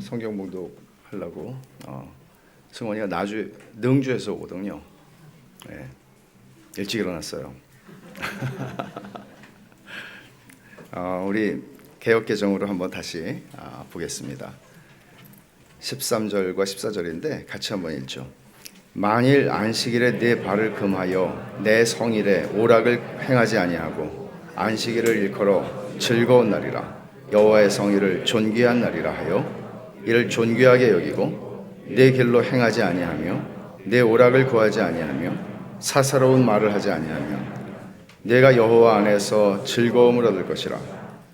성경 봉독하려고 승원이가 능주에서 오거든요. 네. 일찍 일어났어요. 우리 개역개정으로 한번 다시 보겠습니다. 13절과 14절인데 같이 한번 읽죠. 만일 안식일에 내 발을 금하여 내 성일에 오락을 행하지 아니하고 안식일을 일컬어 즐거운 날이라 여호와의 성일을 존귀한 날이라 하여 이를 존귀하게 여기고 내 길로 행하지 아니하며 내 오락을 구하지 아니하며 사사로운 말을 하지 아니하며 내가 여호와 안에서 즐거움을 얻을 것이라.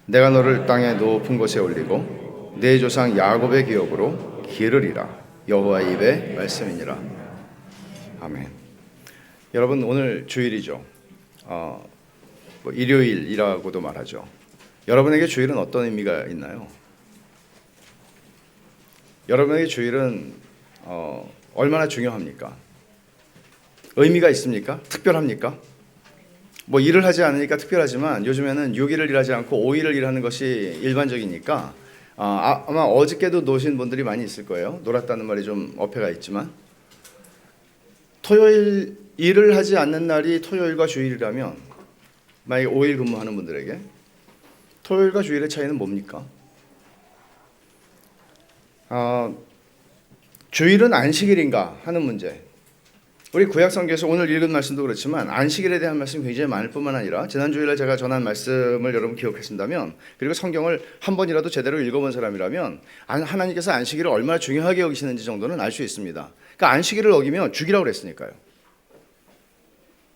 내가 너를 땅의 높은 곳에 올리고 내 조상 야곱의 기업으로 기르리라. 여호와의 입의 말씀이니라. 아멘. 여러분, 오늘 주일이죠. 일요일이라고도 말하죠. 여러분에게 주일은 어떤 의미가 있나요? 여러분에게 주일은 얼마나 중요합니까? 의미가 있습니까? 특별합니까? 일을 하지 않으니까 특별하지만 요즘에는 6일을 일하지 않고 5일을 일하는 것이 일반적이니까 아마 어저께도 노신 분들이 많이 있을 거예요. 놀았다는 말이 좀 어폐가 있지만 토요일 일을 하지 않는 날이 토요일과 주일이라면 만약에 5일 근무하는 분들에게 토요일과 주일의 차이는 뭡니까? 주일은 안식일인가 하는 문제. 우리 구약성경에서 오늘 읽은 말씀도 그렇지만 안식일에 대한 말씀이 굉장히 많을 뿐만 아니라 지난 주일에 제가 전한 말씀을 여러분 기억하신다면, 그리고 성경을 한 번이라도 제대로 읽어본 사람이라면 하나님께서 안식일을 얼마나 중요하게 여기시는지 정도는 알 수 있습니다. 그러니까 안식일을 어기면 죽이라고 그랬으니까요.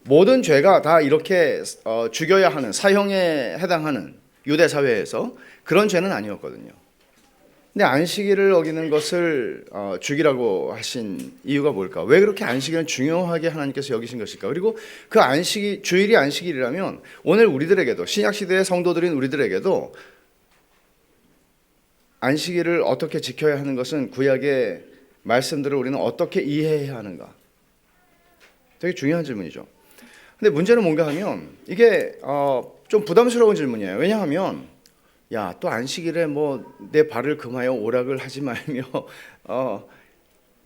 모든 죄가 다 이렇게 죽여야 하는 사형에 해당하는 유대 사회에서 그런 죄는 아니었거든요. 근데 안식일을 어기는 것을 죽이라고 하신 이유가 뭘까? 왜 그렇게 안식일은 중요하게 하나님께서 여기신 것일까? 그리고 그 주일이 안식일이라면 오늘 우리들에게도, 신약시대의 성도들인 우리들에게도 안식일을 어떻게 지켜야 하는 것은 구약의 말씀들을 우리는 어떻게 이해해야 하는가? 되게 중요한 질문이죠. 근데 문제는 뭔가 하면 이게 좀 부담스러운 질문이에요. 왜냐하면 또 안식일에 내 발을 금하여 오락을 하지 말며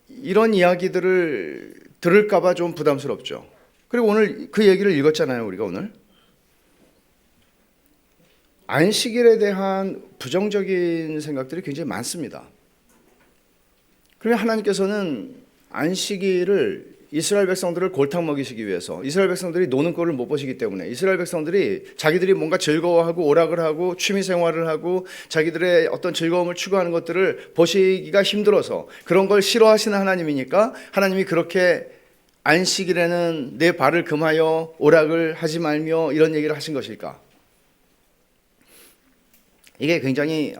이런 이야기들을 들을까봐 좀 부담스럽죠. 그리고 오늘 그 얘기를 읽었잖아요. 우리가 오늘 안식일에 대한 부정적인 생각들이 굉장히 많습니다. 그러면 하나님께서는 안식일을 이스라엘 백성들을 골탕 먹이시기 위해서, 이스라엘 백성들이 노는 꼴을 못 보시기 때문에, 이스라엘 백성들이 자기들이 뭔가 즐거워하고 오락을 하고 취미 생활을 하고 자기들의 어떤 즐거움을 추구하는 것들을 보시기가 힘들어서 그런 걸 싫어하시는 하나님이니까 하나님이 그렇게 안식일에는 내 발을 금하여 오락을 하지 말며 이런 얘기를 하신 것일까? 이게 굉장히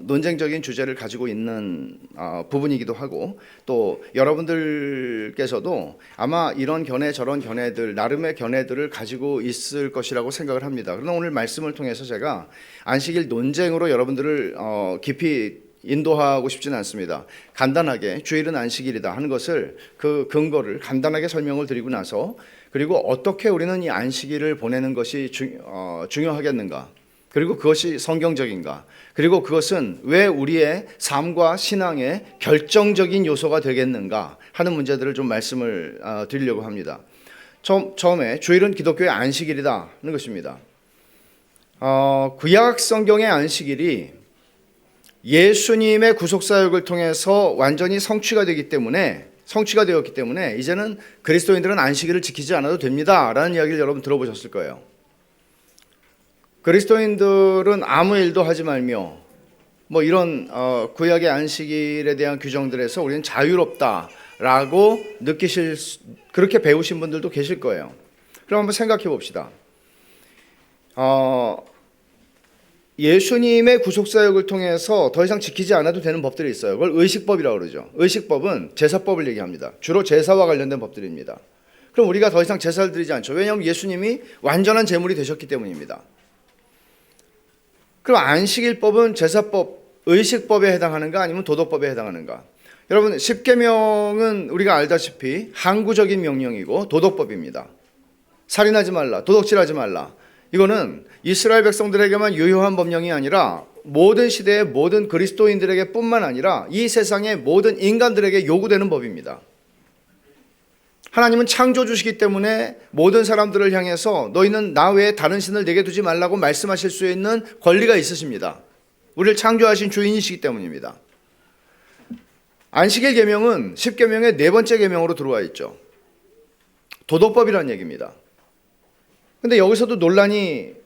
논쟁적인 주제를 가지고 있는 부분이기도 하고, 또 여러분들께서도 아마 이런 견해 저런 견해들, 나름의 견해들을 가지고 있을 것이라고 생각을 합니다. 그러나 오늘 말씀을 통해서 제가 안식일 논쟁으로 여러분들을 깊이 인도하고 싶지는 않습니다. 간단하게 주일은 안식일이다 하는 것을, 그 근거를 간단하게 설명을 드리고 나서, 그리고 어떻게 우리는 이 안식일을 보내는 것이 중요하겠는가, 그리고 그것이 성경적인가, 그리고 그것은 왜 우리의 삶과 신앙의 결정적인 요소가 되겠는가 하는 문제들을 좀 말씀을 드리려고 합니다. 처음에 주일은 기독교의 안식일이다 하는 것입니다. 구약 성경의 안식일이 예수님의 구속사역을 통해서 완전히 성취가 되었기 때문에 이제는 그리스도인들은 안식일을 지키지 않아도 됩니다 라는 이야기를 여러분 들어보셨을 거예요. 그리스도인들은 아무 일도 하지 말며 이런 구약의 안식일에 대한 규정들에서 우리는 자유롭다라고 그렇게 배우신 분들도 계실 거예요. 그럼 한번 생각해 봅시다. 예수님의 구속사역을 통해서 더 이상 지키지 않아도 되는 법들이 있어요. 그걸 의식법이라고 그러죠. 의식법은 제사법을 얘기합니다. 주로 제사와 관련된 법들입니다. 그럼 우리가 더 이상 제사를 드리지 않죠. 왜냐하면 예수님이 완전한 제물이 되셨기 때문입니다. 그럼 안식일법은 제사법, 의식법에 해당하는가 아니면 도덕법에 해당하는가? 여러분, 십계명은 우리가 알다시피 항구적인 명령이고 도덕법입니다. 살인하지 말라, 도덕질하지 말라. 이거는 이스라엘 백성들에게만 유효한 법령이 아니라 모든 시대의 모든 그리스도인들에게 뿐만 아니라 이 세상의 모든 인간들에게 요구되는 법입니다. 하나님은 창조주시기 때문에 모든 사람들을 향해서 너희는 나 외에 다른 신을 내게 두지 말라고 말씀하실 수 있는 권리가 있으십니다. 우리를 창조하신 주인이시기 때문입니다. 안식일 계명은 10계명의 네 번째 계명으로 들어와 있죠. 도덕법이라는 얘기입니다. 근데 여기서도 논란이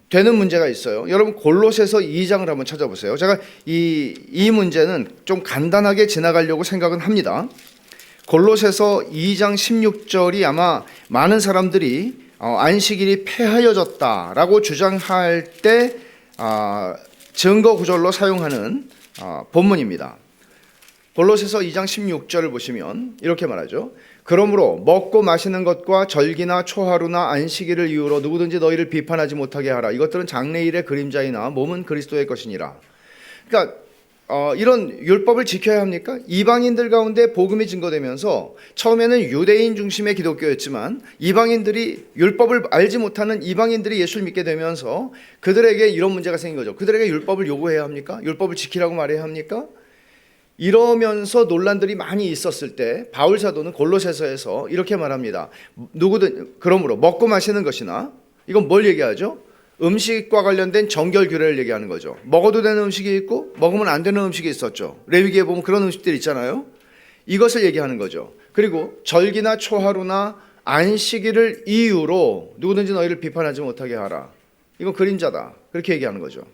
되는 문제가 있어요. 여러분 골로새서 2장을 한번 찾아보세요. 제가 이 문제는 좀 간단하게 지나가려고 생각은 합니다. 골로새서 2장 16절이 아마 많은 사람들이 안식일이 폐하여졌다라고 주장할 때 증거 구절로 사용하는 본문입니다. 골로새서 2장 16절을 보시면 이렇게 말하죠. 그러므로 먹고 마시는 것과 절기나 초하루나 안식일을 이유로 누구든지 너희를 비판하지 못하게 하라. 이것들은 장래일의 그림자이나 몸은 그리스도의 것이니라. 그러니까 이런 율법을 지켜야 합니까? 이방인들 가운데 복음이 증거되면서 처음에는 유대인 중심의 기독교였지만 이방인들이 율법을 알지 못하는 이방인들이 예수를 믿게 되면서 그들에게 이런 문제가 생긴 거죠. 그들에게 율법을 요구해야 합니까? 율법을 지키라고 말해야 합니까? 이러면서 논란들이 많이 있었을 때 바울 사도는 골로새서에서 이렇게 말합니다. 누구든 그러므로 먹고 마시는 것이나 이건 뭘 얘기하죠? 음식과 관련된 정결 규례를 얘기하는 거죠. 먹어도 되는 음식이 있고 먹으면 안 되는 음식이 있었죠. 레위기에 보면 그런 음식들이 있잖아요. 이것을 얘기하는 거죠. 그리고 절기나 초하루나 안식일을 이유로 누구든지 너희를 비판하지 못하게 하라. 이건 그림자다. 그렇게 얘기하는 거죠.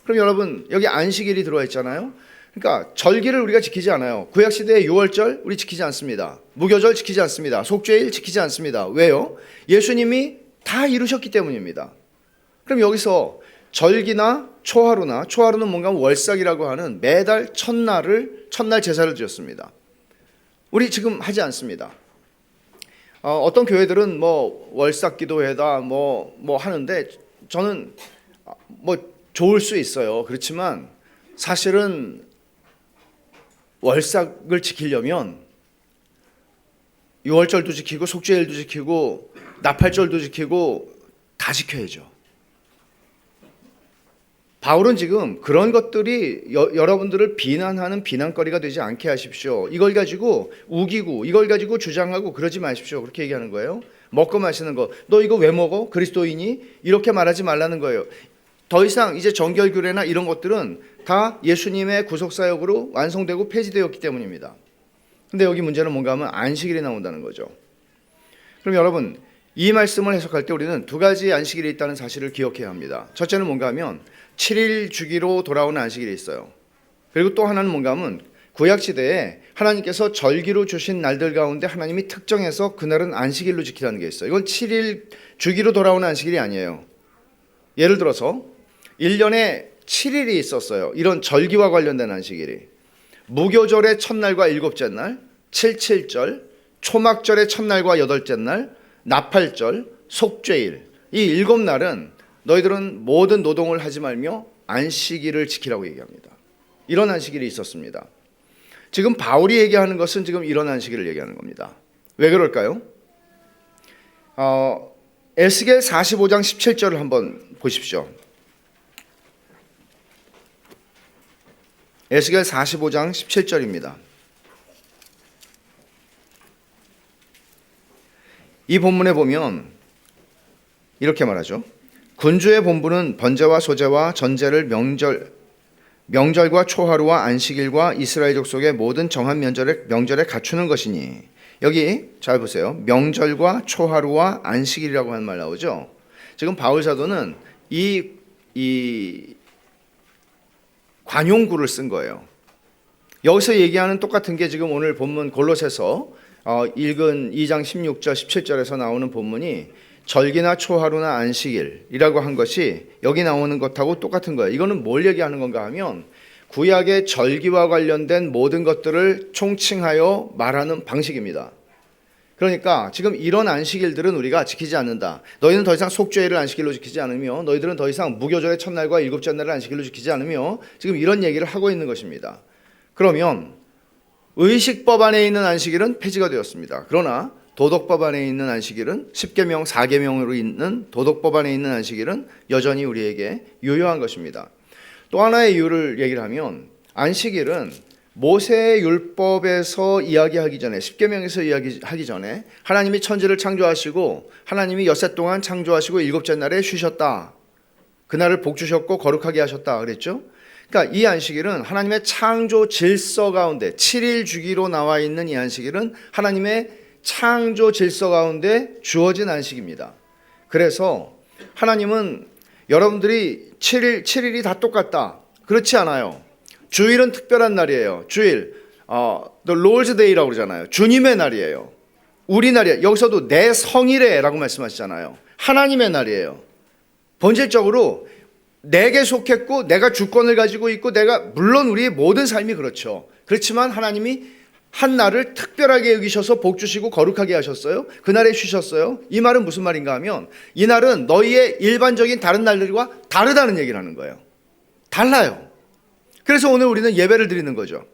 그럼 여러분 여기 안식일이 들어와 있잖아요. 그러니까 절기를 우리가 지키지 않아요. 구약시대의 유월절 우리 지키지 않습니다. 무교절 지키지 않습니다. 속죄일 지키지 않습니다. 왜요? 예수님이 다 이루셨기 때문입니다. 그럼 여기서 절기나 초하루는 뭔가 월삭이라고 하는 매달 첫날 제사를 드렸습니다. 우리 지금 하지 않습니다. 어떤 교회들은 뭐 월삭 기도회다 뭐 하는데 저는 뭐 좋을 수 있어요. 그렇지만 사실은 월삭을 지키려면 유월절도 지키고 속죄일도 지키고 나팔절도 지키고 다 지켜야죠. 바울은 지금 그런 것들이 여러분들을 비난하는 비난거리가 되지 않게 하십시오. 이걸 가지고 우기고 이걸 가지고 주장하고 그러지 마십시오. 그렇게 얘기하는 거예요. 먹고 마시는 거. 너 이거 왜 먹어? 그리스도인이? 이렇게 말하지 말라는 거예요. 더 이상 이제 정결규례나 이런 것들은 다 예수님의 구속사역으로 완성되고 폐지되었기 때문입니다. 근데 여기 문제는 뭔가 하면 안식일이 나온다는 거죠. 그럼 여러분 이 말씀을 해석할 때 우리는 두 가지 안식일이 있다는 사실을 기억해야 합니다. 첫째는 뭔가 하면 7일 주기로 돌아오는 안식일이 있어요. 그리고 또 하나는 뭔가 하면 구약시대에 하나님께서 절기로 주신 날들 가운데 하나님이 특정해서 그날은 안식일로 지키라는 게 있어요. 이건 7일 주기로 돌아오는 안식일이 아니에요. 예를 들어서 1년에 7일이 있었어요. 이런 절기와 관련된 안식일이. 무교절의 첫날과 일곱째 날, 7.7절, 초막절의 첫날과 여덟째 날, 나팔절, 속죄일. 이 7날은 너희들은 모든 노동을 하지 말며 안식일을 지키라고 얘기합니다. 이런 안식일이 있었습니다. 지금 바울이 얘기하는 것은 지금 이런 안식일을 얘기하는 겁니다. 왜 그럴까요? 에스겔 45장 17절을 한번 보십시오. 에스겔 45장 17절입니다. 이 본문에 보면 이렇게 말하죠. 군주의 본부는 번제와 소제와 전제를 명절과 초하루와 안식일과 이스라엘 족속의 모든 정한 명절에 갖추는 것이니. 여기 잘 보세요. 명절과 초하루와 안식일이라고 하는 말 나오죠. 지금 바울 사도는 이 관용구를 쓴 거예요. 여기서 얘기하는 똑같은 게 지금 오늘 본문 골로새서 읽은 2장 16절 17절에서 나오는 본문이 절기나 초하루나 안식일이라고 한 것이 여기 나오는 것하고 똑같은 거예요. 이거는 뭘 얘기하는 건가 하면 구약의 절기와 관련된 모든 것들을 총칭하여 말하는 방식입니다. 그러니까 지금 이런 안식일들은 우리가 지키지 않는다. 너희는 더 이상 속죄일을 안식일로 지키지 않으며 너희들은 더 이상 무교절의 첫날과 일곱째 날을 안식일로 지키지 않으며 지금 이런 얘기를 하고 있는 것입니다. 그러면 의식법 안에 있는 안식일은 폐지가 되었습니다. 그러나 도덕법 안에 있는 안식일은 10계명 4계명으로 있는 도덕법 안에 있는 안식일은 여전히 우리에게 유효한 것입니다. 또 하나의 이유를 얘기를 하면 안식일은 모세의 율법에서 이야기하기 전에, 십계명에서 이야기하기 전에 하나님이 천지를 창조하시고 하나님이 엿새 동안 창조하시고 일곱째 날에 쉬셨다. 그날을 복 주셨고 거룩하게 하셨다 그랬죠. 그러니까 이 안식일은 하나님의 창조 질서 가운데 7일 주기로 나와 있는 이 안식일은 하나님의 창조 질서 가운데 주어진 안식입니다. 그래서 하나님은 여러분들이 7일이 다 똑같다. 그렇지 않아요. 주일은 특별한 날이에요. 주일, The Lord's Day라고 그러잖아요. 주님의 날이에요. 우리 날이에요. 여기서도 내 성일에라고 말씀하시잖아요. 하나님의 날이에요. 본질적으로 내게 속했고 내가 주권을 가지고 있고 물론 우리의 모든 삶이 그렇죠. 그렇지만 하나님이 한 날을 특별하게 여기셔서 복 주시고 거룩하게 하셨어요. 그날에 쉬셨어요. 이 말은 무슨 말인가 하면 이 날은 너희의 일반적인 다른 날들과 다르다는 얘기를 하는 거예요. 달라요. 그래서 오늘 우리는 예배를 드리는 거죠.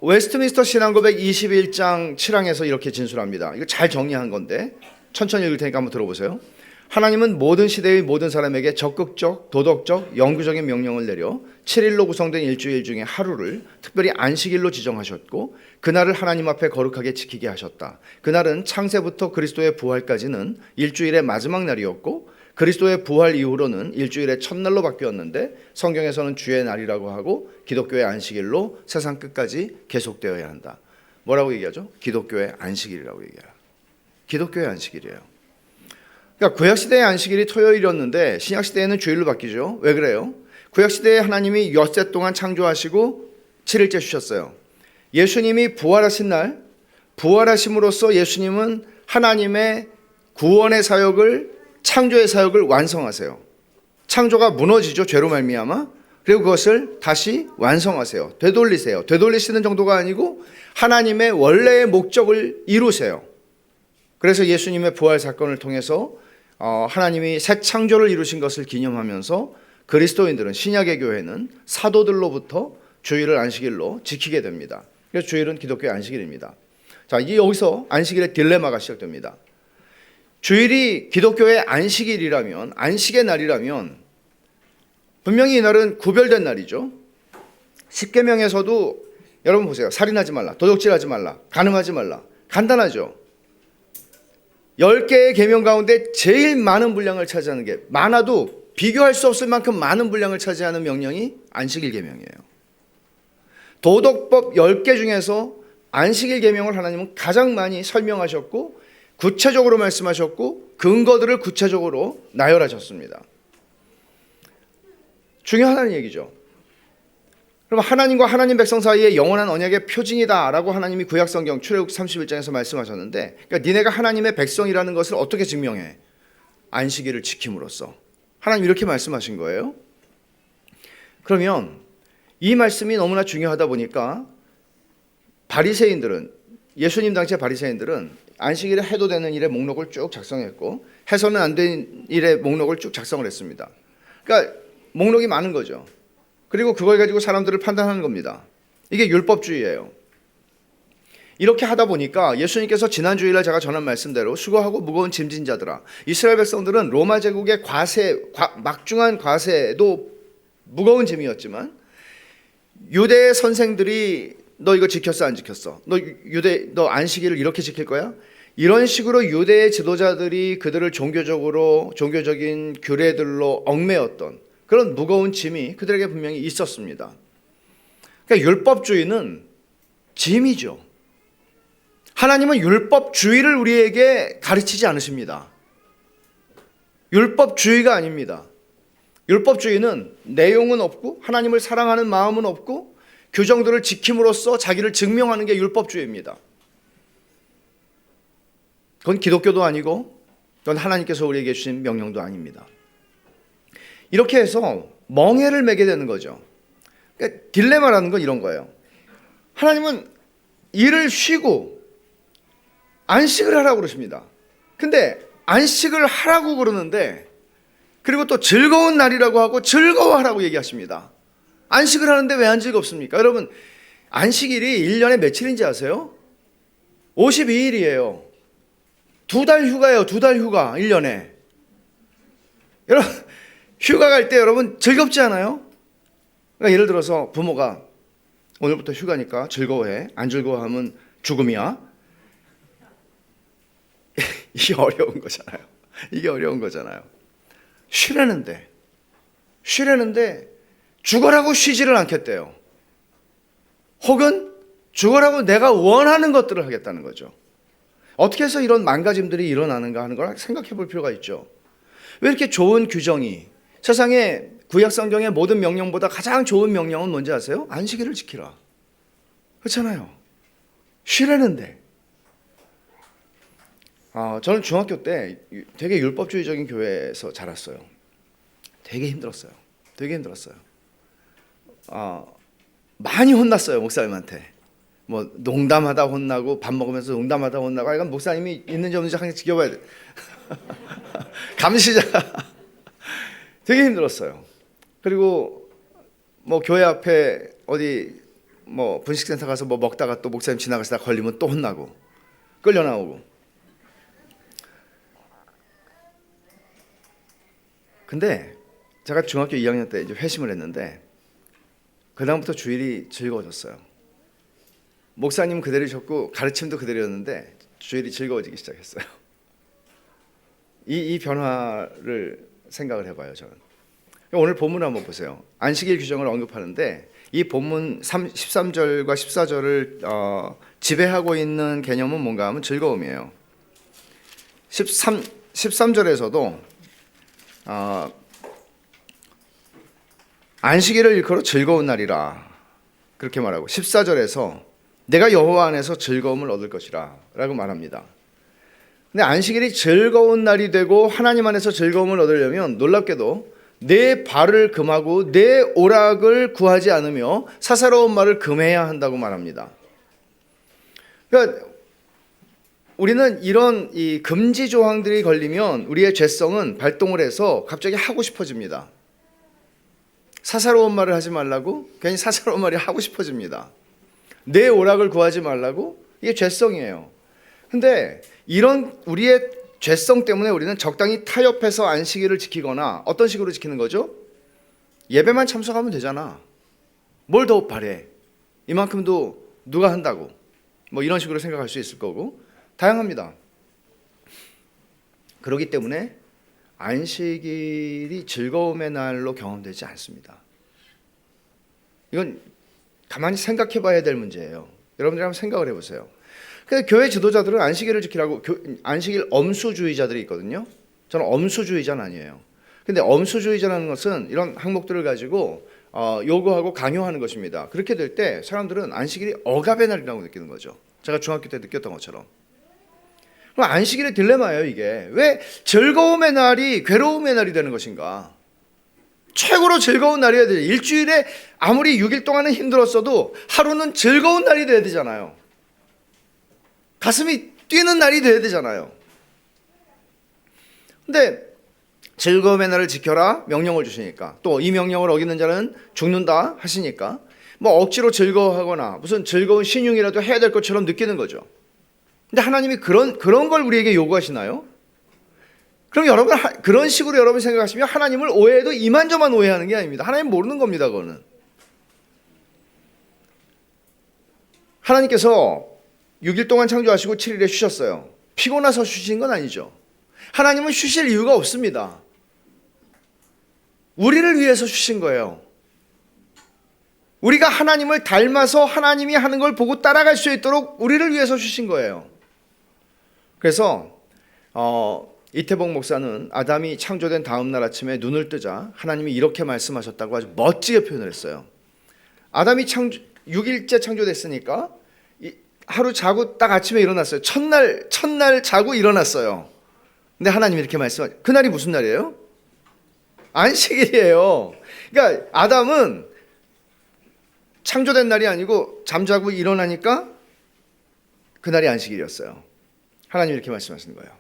웨스트민스터 신앙고백 21장 7항에서 이렇게 진술합니다. 이거 잘 정리한 건데 천천히 읽을 테니까 한번 들어보세요. 하나님은 모든 시대의 모든 사람에게 적극적, 도덕적, 영구적인 명령을 내려 7일로 구성된 일주일 중에 하루를 특별히 안식일로 지정하셨고 그날을 하나님 앞에 거룩하게 지키게 하셨다. 그날은 창세부터 그리스도의 부활까지는 일주일의 마지막 날이었고 그리스도의 부활 이후로는 일주일의 첫날로 바뀌었는데 성경에서는 주의 날이라고 하고 기독교의 안식일로 세상 끝까지 계속되어야 한다. 뭐라고 얘기하죠? 기독교의 안식일이라고 얘기해요. 기독교의 안식일이에요. 그러니까 구약시대의 안식일이 토요일이었는데 신약시대에는 주일로 바뀌죠. 왜 그래요? 구약시대에 하나님이 엿새 동안 창조하시고 7일째 쉬셨어요. 예수님이 부활하신 날, 부활하심으로써 예수님은 하나님의 구원의 사역을, 창조의 사역을 완성하세요. 창조가 무너지죠. 죄로 말미암아. 그리고 그것을 다시 완성하세요. 되돌리세요. 되돌리시는 정도가 아니고 하나님의 원래의 목적을 이루세요. 그래서 예수님의 부활 사건을 통해서 하나님이 새 창조를 이루신 것을 기념하면서 그리스도인들은, 신약의 교회는 사도들로부터 주일을 안식일로 지키게 됩니다. 그래서 주일은 기독교의 안식일입니다. 자, 여기서 안식일의 딜레마가 시작됩니다. 주일이 기독교의 안식일이라면, 안식의 날이라면 분명히 이 날은 구별된 날이죠. 십계명에서도 여러분 보세요. 살인하지 말라, 도적질하지 말라, 간음하지 말라. 간단하죠. 10개의 계명 가운데 제일 많은 분량을 차지하는 게, 많아도 비교할 수 없을 만큼 많은 분량을 차지하는 명령이 안식일 계명이에요. 도덕법 10개 중에서 안식일 계명을 하나님은 가장 많이 설명하셨고 구체적으로 말씀하셨고 근거들을 구체적으로 나열하셨습니다. 중요하다는 얘기죠. 그럼 하나님과 하나님 백성 사이에 영원한 언약의 표징이다라고 하나님이 구약성경 출애굽 31장에서 말씀하셨는데, 그러니까 니네가 하나님의 백성이라는 것을 어떻게 증명해? 안식일을 지킴으로써. 하나님 이렇게 말씀하신 거예요. 그러면 이 말씀이 너무나 중요하다 보니까 바리새인들은, 예수님 당시의 바리새인들은 안식일에 해도 되는 일의 목록을 쭉 작성했고 해서는 안 되는 일의 목록을 쭉 작성을 했습니다. 그러니까 목록이 많은 거죠. 그리고 그걸 가지고 사람들을 판단하는 겁니다. 이게 율법주의예요. 이렇게 하다 보니까 예수님께서 지난 주일에 제가 전한 말씀대로 수고하고 무거운 짐진 자들아, 이스라엘 백성들은 로마 제국의 막중한 과세도 무거운 짐이었지만 유대의 선생들이 너 이거 지켰어 안 지켰어? 너 안식일을 이렇게 지킬 거야? 이런 식으로 유대의 지도자들이 그들을 종교적인 규례들로 얽매였던 그런 무거운 짐이 그들에게 분명히 있었습니다. 그러니까 율법주의는 짐이죠. 하나님은 율법주의를 우리에게 가르치지 않으십니다. 율법주의가 아닙니다. 율법주의는 내용은 없고 하나님을 사랑하는 마음은 없고 규정들을 지킴으로써 자기를 증명하는 게 율법주의입니다. 그건 기독교도 아니고 그건 하나님께서 우리에게 주신 명령도 아닙니다. 이렇게 해서 멍해를 매게 되는 거죠. 그러니까 딜레마라는 건 이런 거예요. 하나님은 일을 쉬고 안식을 하라고 그러십니다. 근데 안식을 하라고 그러는데 그리고 또 즐거운 날이라고 하고 즐거워하라고 얘기하십니다. 안식을 하는데 왜 안 즐겁습니까? 여러분, 안식일이 1년에 며칠인지 아세요? 52일이에요. 2달 휴가예요. 2달 휴가 1년에. 여러분, 휴가 갈 때 여러분 즐겁지 않아요? 그러니까 예를 들어서 부모가 오늘부터 휴가니까 즐거워해. 안 즐거워하면 죽음이야. 이게 어려운 거잖아요. 이게 어려운 거잖아요. 쉬라는데 죽어라고 쉬지를 않겠대요. 혹은 죽어라고 내가 원하는 것들을 하겠다는 거죠. 어떻게 해서 이런 망가짐들이 일어나는가 하는 걸 생각해 볼 필요가 있죠. 왜 이렇게 좋은 규정이, 세상에 구약 성경의 모든 명령보다 가장 좋은 명령은 뭔지 아세요? 안식일을 지키라. 그렇잖아요. 쉬라는데. 저는 중학교 때 되게 율법주의적인 교회에서 자랐어요. 되게 힘들었어요. 많이 혼났어요, 목사님한테. 뭐 농담하다 혼나고 밥 먹으면서 농담하다 혼나고. 이건 목사님이 있는지 없는지 항상 지켜봐야 돼. 감시자. 되게 힘들었어요. 그리고 뭐 교회 앞에 어디 뭐 분식센터 가서 뭐 먹다가 또 목사님 지나가시다 걸리면 또 혼나고 끌려 나오고. 근데 제가 중학교 2학년 때 이제 회심을 했는데 그다음부터 주일이 즐거워졌어요. 목사님 그대로셨고 가르침도 그대로였는데 주일이 즐거워지기 시작했어요. 이 변화를 생각을 해봐요, 저는. 오늘 본문 한번 보세요. 안식일 규정을 언급하는데 이 본문 13절과 14절을 지배하고 있는 개념은 뭔가 하면 즐거움이에요. 13절에서도 안식일을 일컬어 즐거운 날이라 그렇게 말하고 14절에서 내가 여호와 안에서 즐거움을 얻을 것이라 라고 말합니다. 근데 안식일이 즐거운 날이 되고 하나님 안에서 즐거움을 얻으려면 놀랍게도 내 발을 금하고 내 오락을 구하지 않으며 사사로운 말을 금해야 한다고 말합니다. 그러니까 우리는 이런 이 금지 조항들이 걸리면 우리의 죄성은 발동을 해서 갑자기 하고 싶어집니다. 사사로운 말을 하지 말라고 괜히 사사로운 말이 하고 싶어집니다. 내 오락을 구하지 말라고, 이게 죄성이에요. 근데 이런 우리의 죄성 때문에 우리는 적당히 타협해서 안식일을 지키거나 어떤 식으로 지키는 거죠? 예배만 참석하면 되잖아. 뭘 더 바래? 이만큼도 누가 한다고? 뭐 이런 식으로 생각할 수 있을 거고 다양합니다. 그렇기 때문에 안식일이 즐거움의 날로 경험되지 않습니다. 이건 가만히 생각해 봐야 될 문제예요. 여러분들이 한번 생각을 해보세요. 그래서 교회 지도자들은 안식일을 지키라고, 안식일 엄수주의자들이 있거든요. 저는 엄수주의자는 아니에요. 근데 엄수주의자라는 것은 이런 항목들을 가지고 요구하고 강요하는 것입니다. 그렇게 될 때 사람들은 안식일이 억압의 날이라고 느끼는 거죠. 제가 중학교 때 느꼈던 것처럼. 그럼 안식일의 딜레마예요, 이게. 왜 즐거움의 날이 괴로움의 날이 되는 것인가? 최고로 즐거운 날이어야 돼요. 일주일에 아무리 6일 동안은 힘들었어도 하루는 즐거운 날이 돼야 되잖아요. 가슴이 뛰는 날이 돼야 되잖아요. 근데 즐거움의 날을 지켜라 명령을 주시니까, 또 이 명령을 어기는 자는 죽는다 하시니까 뭐 억지로 즐거워하거나 무슨 즐거운 신용이라도 해야 될 것처럼 느끼는 거죠. 근데 하나님이 그런 걸 우리에게 요구하시나요? 그럼 여러분 그런 식으로 여러분이 생각하시면 하나님을 오해해도 이만저만 오해하는 게 아닙니다. 하나님 모르는 겁니다. 그거는 하나님께서 6일 동안 창조하시고 7일에 쉬셨어요. 피곤해서 쉬신 건 아니죠. 하나님은 쉬실 이유가 없습니다. 우리를 위해서 쉬신 거예요. 우리가 하나님을 닮아서 하나님이 하는 걸 보고 따라갈 수 있도록 우리를 위해서 쉬신 거예요. 그래서 이태복 목사는 아담이 창조된 다음 날 아침에 눈을 뜨자 하나님이 이렇게 말씀하셨다고 아주 멋지게 표현을 했어요. 아담이 6일째 창조됐으니까 하루 자고 딱 아침에 일어났어요. 첫날 자고 일어났어요. 근데 하나님이 이렇게 말씀하셨어요. 그날이 무슨 날이에요? 안식일이에요. 그러니까 아담은 창조된 날이 아니고 잠자고 일어나니까 그날이 안식일이었어요. 하나님이 이렇게 말씀하시는 거예요.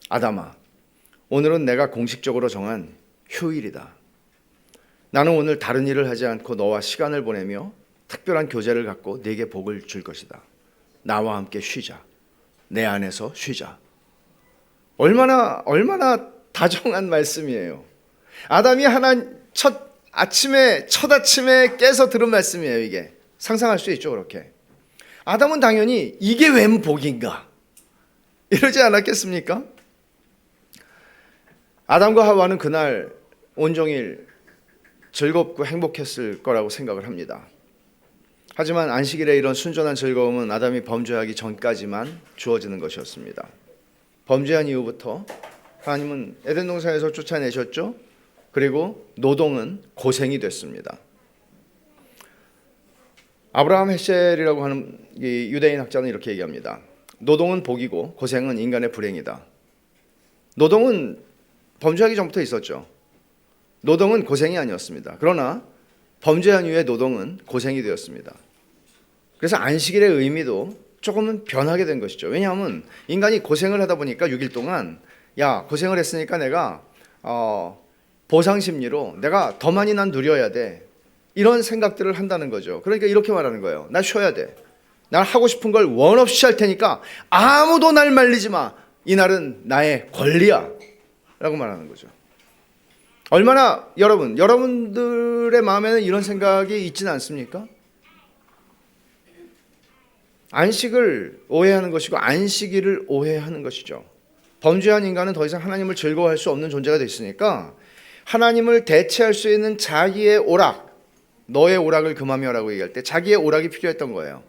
아담아, 오늘은 내가 공식적으로 정한 휴일이다. 나는 오늘 다른 일을 하지 않고 너와 시간을 보내며 특별한 교제를 갖고 네게 복을 줄 것이다. 나와 함께 쉬자. 내 안에서 쉬자. 얼마나 다정한 말씀이에요. 아담이 첫 아침에 깨서 들은 말씀이에요. 이게 상상할 수 있죠. 그렇게 아담은 당연히 이게 웬 복인가 이러지 않았겠습니까? 아담과 하와는 그날 온종일 즐겁고 행복했을 거라고 생각을 합니다. 하지만 안식일에 이런 순전한 즐거움은 아담이 범죄하기 전까지만 주어지는 것이었습니다. 범죄한 이후부터 하나님은 에덴 동산에서 쫓아내셨죠. 그리고 노동은 고생이 됐습니다. 아브라함 헤셀이라고 하는 이 유대인 학자는 이렇게 얘기합니다. 노동은 복이고 고생은 인간의 불행이다. 노동은 범죄하기 전부터 있었죠. 노동은 고생이 아니었습니다. 그러나 범죄한 이후에 노동은 고생이 되었습니다. 그래서 안식일의 의미도 조금은 변하게 된 것이죠. 왜냐하면 인간이 고생을 하다 보니까 6일 동안 고생을 했으니까 내가 보상 심리로 내가 더 많이 난 누려야 돼. 이런 생각들을 한다는 거죠. 그러니까 이렇게 말하는 거예요. 나 쉬어야 돼. 난 하고 싶은 걸 원 없이 할 테니까 아무도 날 말리지 마. 이날은 나의 권리야. 라고 말하는 거죠. 얼마나 여러분들의 마음에는 이런 생각이 있지는 않습니까? 안식을 오해하는 것이고 안식일을 오해하는 것이죠. 범죄한 인간은 더 이상 하나님을 즐거워할 수 없는 존재가 됐으니까 하나님을 대체할 수 있는 자기의 오락, 너의 오락을 금하며라고 얘기할 때 자기의 오락이 필요했던 거예요.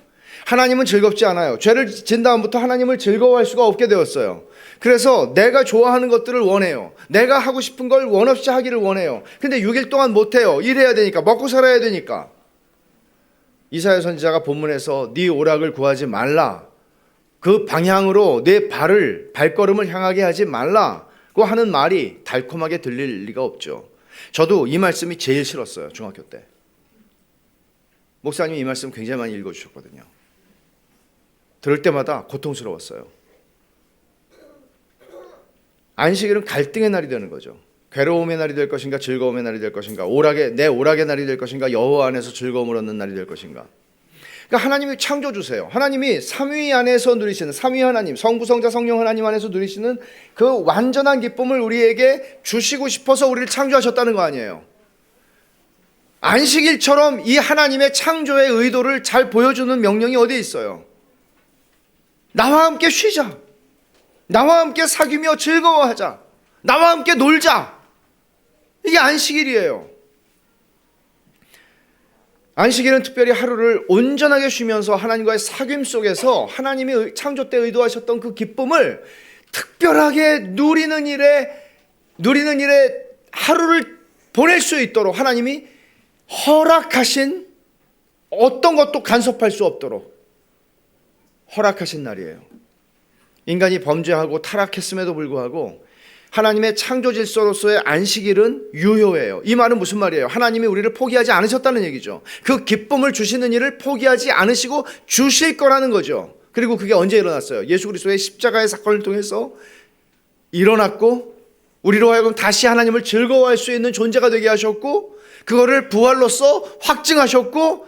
하나님은 즐겁지 않아요. 죄를 진 다음부터 하나님을 즐거워할 수가 없게 되었어요. 그래서 내가 좋아하는 것들을 원해요. 내가 하고 싶은 걸 원 없이 하기를 원해요. 근데 6일 동안 못해요. 일해야 되니까, 먹고 살아야 되니까. 이사야 선지자가 본문에서 네 오락을 구하지 말라, 그 방향으로 내 발걸음을 향하게 하지 말라고 하는 말이 달콤하게 들릴 리가 없죠. 저도 이 말씀이 제일 싫었어요. 중학교 때 목사님이 이 말씀 굉장히 많이 읽어주셨거든요. 들을 때마다 고통스러웠어요. 안식일은 갈등의 날이 되는 거죠. 괴로움의 날이 될 것인가, 즐거움의 날이 될 것인가, 내 오락의 날이 될 것인가, 여호와 안에서 즐거움을 얻는 날이 될 것인가. 그러니까 하나님이 창조주세요. 하나님이 삼위 안에서 누리시는, 삼위 하나님, 성부, 성자, 성령 하나님 안에서 누리시는 그 완전한 기쁨을 우리에게 주시고 싶어서 우리를 창조하셨다는 거 아니에요. 안식일처럼 이 하나님의 창조의 의도를 잘 보여주는 명령이 어디에 있어요? 나와 함께 쉬자. 나와 함께 사귀며 즐거워하자. 나와 함께 놀자. 이게 안식일이에요. 안식일은 특별히 하루를 온전하게 쉬면서 하나님과의 사귐 속에서 하나님이 창조 때 의도하셨던 그 기쁨을 특별하게 누리는 일에 하루를 보낼 수 있도록 하나님이 허락하신, 어떤 것도 간섭할 수 없도록 허락하신 날이에요. 인간이 범죄하고 타락했음에도 불구하고 하나님의 창조 질서로서의 안식일은 유효해요. 이 말은 무슨 말이에요? 하나님이 우리를 포기하지 않으셨다는 얘기죠. 그 기쁨을 주시는 일을 포기하지 않으시고 주실 거라는 거죠. 그리고 그게 언제 일어났어요? 예수 그리스도의 십자가의 사건을 통해서 일어났고, 우리로 하여금 다시 하나님을 즐거워할 수 있는 존재가 되게 하셨고, 그거를 부활로서 확증하셨고,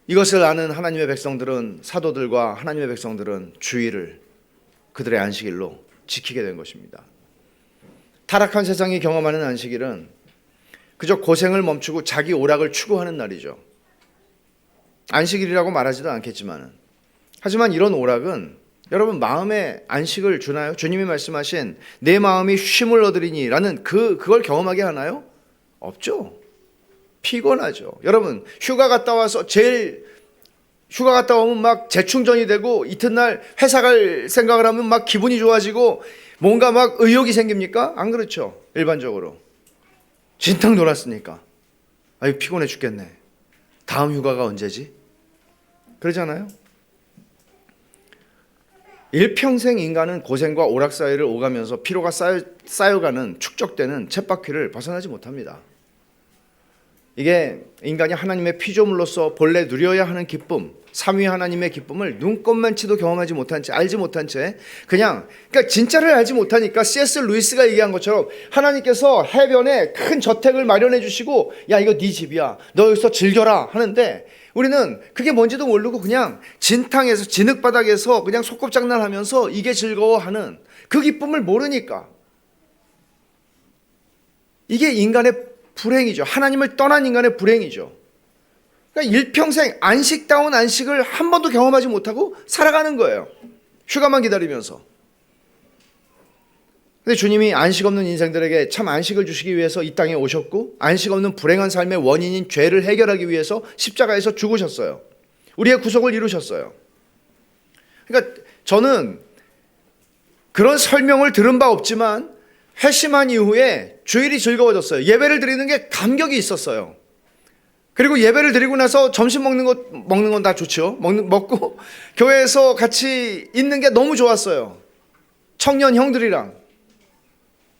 이것을 아는 하나님의 백성들은, 사도들과 하나님의 백성들은 주일을 그들의 안식일로 지키게 된 것입니다. 타락한 세상이 경험하는 안식일은 그저 고생을 멈추고 자기 오락을 추구하는 날이죠. 안식일이라고 말하지도 않겠지만, 하지만 이런 오락은 여러분 마음에 안식을 주나요? 주님이 말씀하신 내 마음이 쉼을 얻으리니 라는 그걸 경험하게 하나요? 없죠. 피곤하죠. 여러분 휴가 갔다 오면 막 재충전이 되고, 이튿날 회사 갈 생각을 하면 막 기분이 좋아지고 뭔가 막 의욕이 생깁니까? 안 그렇죠. 일반적으로 진탕 놀았으니까 아유 피곤해 죽겠네. 다음 휴가가 언제지? 그러잖아요. 일평생 인간은 고생과 오락 사이를 오가면서 피로가 쌓여가는, 축적되는 쳇바퀴를 벗어나지 못합니다. 이게 인간이 하나님의 피조물로서 본래 누려야 하는 기쁨, 삼위 하나님의 기쁨을 눈꼽만치도 경험하지 못한 채, 알지 못한 채 그러니까 진짜를 알지 못하니까 C.S. 루이스가 얘기한 것처럼 하나님께서 해변에 큰 저택을 마련해 주시고 야 이거 네 집이야, 너 여기서 즐겨라 하는데, 우리는 그게 뭔지도 모르고 그냥 진탕에서, 진흙바닥에서 그냥 소꿉장난하면서 이게 즐거워하는 그 기쁨을 모르니까 이게 인간의 불행이죠. 하나님을 떠난 인간의 불행이죠. 그러니까 일평생 안식다운 안식을 한 번도 경험하지 못하고 살아가는 거예요. 휴가만 기다리면서. 근데 주님이 안식 없는 인생들에게 참 안식을 주시기 위해서 이 땅에 오셨고, 안식 없는 불행한 삶의 원인인 죄를 해결하기 위해서 십자가에서 죽으셨어요. 우리의 구속을 이루셨어요. 그러니까 저는 그런 설명을 들은 바 없지만 회심한 이후에 주일이 즐거워졌어요. 예배를 드리는 게 감격이 있었어요. 그리고 예배를 드리고 나서 점심 먹는 건 다 좋죠. 먹고 교회에서 같이 있는 게 너무 좋았어요. 청년 형들이랑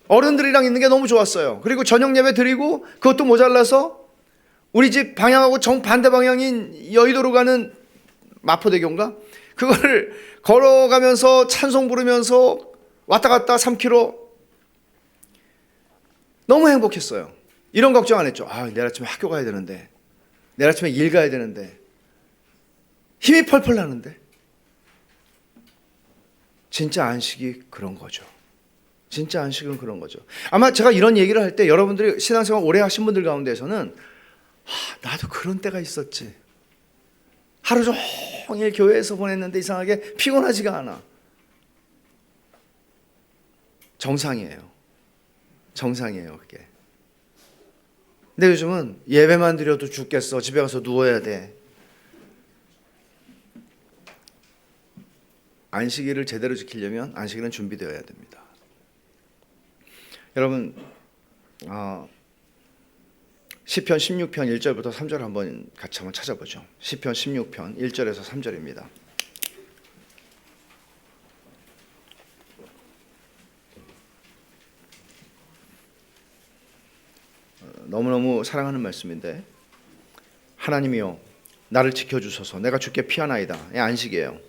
어른들이랑 있는 게 너무 좋았어요. 그리고 저녁 예배 드리고 그것도 모자라서 우리 집 방향하고 정반대 방향인 여의도로 가는 마포대교인가? 그거를 걸어가면서 찬송 부르면서 왔다 갔다 3km 너무 행복했어요. 이런 걱정 안 했죠. 내일 아침에 학교 가야 되는데, 내일 아침에 일 가야 되는데, 힘이 펄펄 나는데. 진짜 안식이 그런 거죠. 진짜 안식은 그런 거죠. 아마 제가 이런 얘기를 할 때 여러분들이 신앙생활 오래 하신 분들 가운데서는 나도 그런 때가 있었지. 하루 종일 교회에서 보냈는데 이상하게 피곤하지가 않아. 정상이에요. 정상이에요, 그게. 근데 요즘은 예배만 드려도 죽겠어. 집에 가서 누워야 돼. 안식일을 제대로 지키려면 안식일은 준비되어야 됩니다. 여러분, 시편 16편 1절부터 3절 같이 한번 찾아보죠. 시편 16편 1절에서 3절입니다. 너무너무 사랑하는 말씀인데, 하나님이여 나를 지켜주소서. 내가 주께 피하나이다. 안식이에요.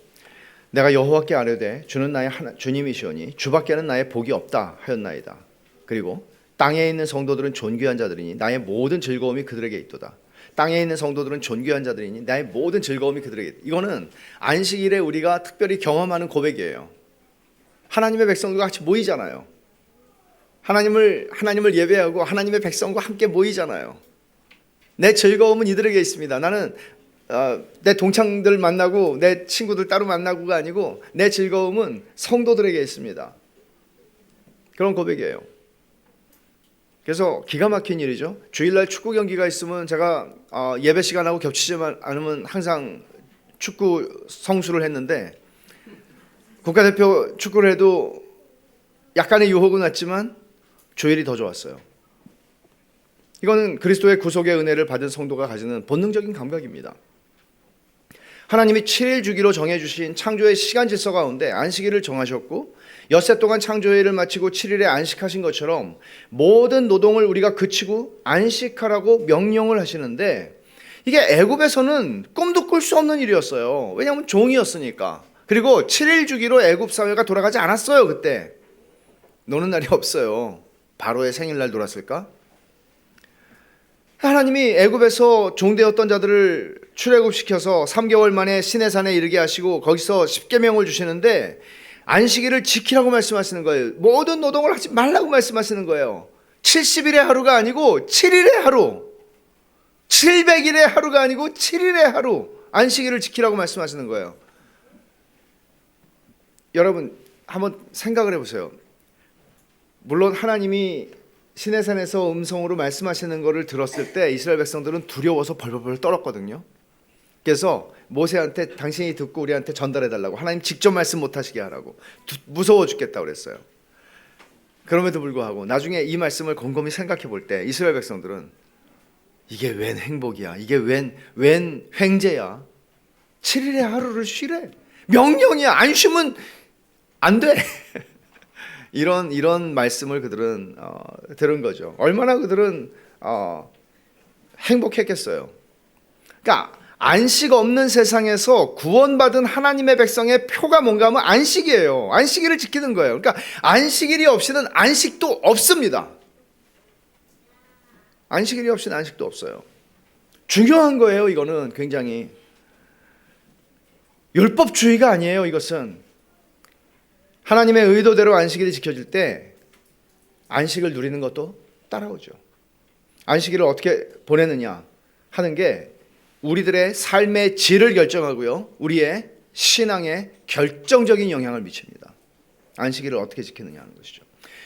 내가 여호와께 아뢰되 주는 나의 주님이시오니 주밖에는 나의 복이 없다 하였나이다. 그리고 땅에 있는 성도들은 존귀한 자들이니 나의 모든 즐거움이 그들에게 있도다. 땅에 있는 성도들은 존귀한 자들이니 나의 모든 즐거움이 그들에게 있다. 이거는 안식일에 우리가 특별히 경험하는 고백이에요. 하나님의 백성들과 같이 모이잖아요. 하나님을 예배하고 하나님의 백성과 함께 모이잖아요. 내 즐거움은 이들에게 있습니다. 나는 내 동창들 만나고 내 친구들 따로 만나고가 아니고 내 즐거움은 성도들에게 있습니다. 그런 고백이에요. 그래서 기가 막힌 일이죠. 주일날 축구 경기가 있으면 제가 예배 시간하고 겹치지 않으면 항상 축구 성수를 했는데, 국가대표 축구를 해도 약간의 유혹은 왔지만 주일이 더 좋았어요. 이거는 그리스도의 구속의 은혜를 받은 성도가 가지는 본능적인 감각입니다. 하나님이 7일 주기로 정해주신 창조의 시간 질서 가운데 안식일을 정하셨고, 엿새 동안 창조일을 마치고 7일에 안식하신 것처럼 모든 노동을 우리가 그치고 안식하라고 명령을 하시는데, 이게 애굽에서는 꿈도 꿀 수 없는 일이었어요. 왜냐하면 종이었으니까. 그리고 7일 주기로 애굽 사회가 돌아가지 않았어요. 그때 노는 날이 없어요. 바로의 생일날 놀았을까? 하나님이 애굽에서 종되었던 자들을 출애굽시켜서 3개월 만에 시내산에 이르게 하시고 거기서 십계명을 주시는데 안식일을 지키라고 말씀하시는 거예요. 모든 노동을 하지 말라고 말씀하시는 거예요. 70일의 하루가 아니고 7일의 하루, 700일의 하루가 아니고 7일의 하루, 안식일을 지키라고 말씀하시는 거예요. 여러분 한번 생각을 해보세요. 물론 하나님이 시내산에서 음성으로 말씀하시는 것을 들었을 때 이스라엘 백성들은 두려워서 벌벌 떨었거든요. 그래서 모세한테 당신이 듣고 우리한테 전달해달라고, 하나님 직접 말씀 못하시게 하라고, 무서워 죽겠다고 그랬어요. 그럼에도 불구하고 나중에 이 말씀을 곰곰이 생각해 볼 때 이스라엘 백성들은 이게 웬 행복이야, 이게 웬 횡재야, 7일의 하루를 쉬래, 명령이야, 안 쉬면 안 돼. 이런 말씀을 그들은 들은 거죠. 얼마나 그들은 행복했겠어요. 그러니까 안식 없는 세상에서 구원받은 하나님의 백성의 표가 뭔가 하면 안식이에요. 안식일을 지키는 거예요. 그러니까 안식일이 없이는 안식도 없습니다. 안식일이 없이는 안식도 없어요. 중요한 거예요. 이거는 굉장히 율법주의가 아니에요. 이것은 하나님의 의도대로 안식일이 지켜질 때 안식을 누리는 것도 따라오죠. 안식일을 어떻게 보내느냐 하는 게 우리들의 삶의 질을 결정하고요, 우리의 신앙에 결정적인 영향을 미칩니다. 안식일을 어떻게 지키느냐 하는 것이죠.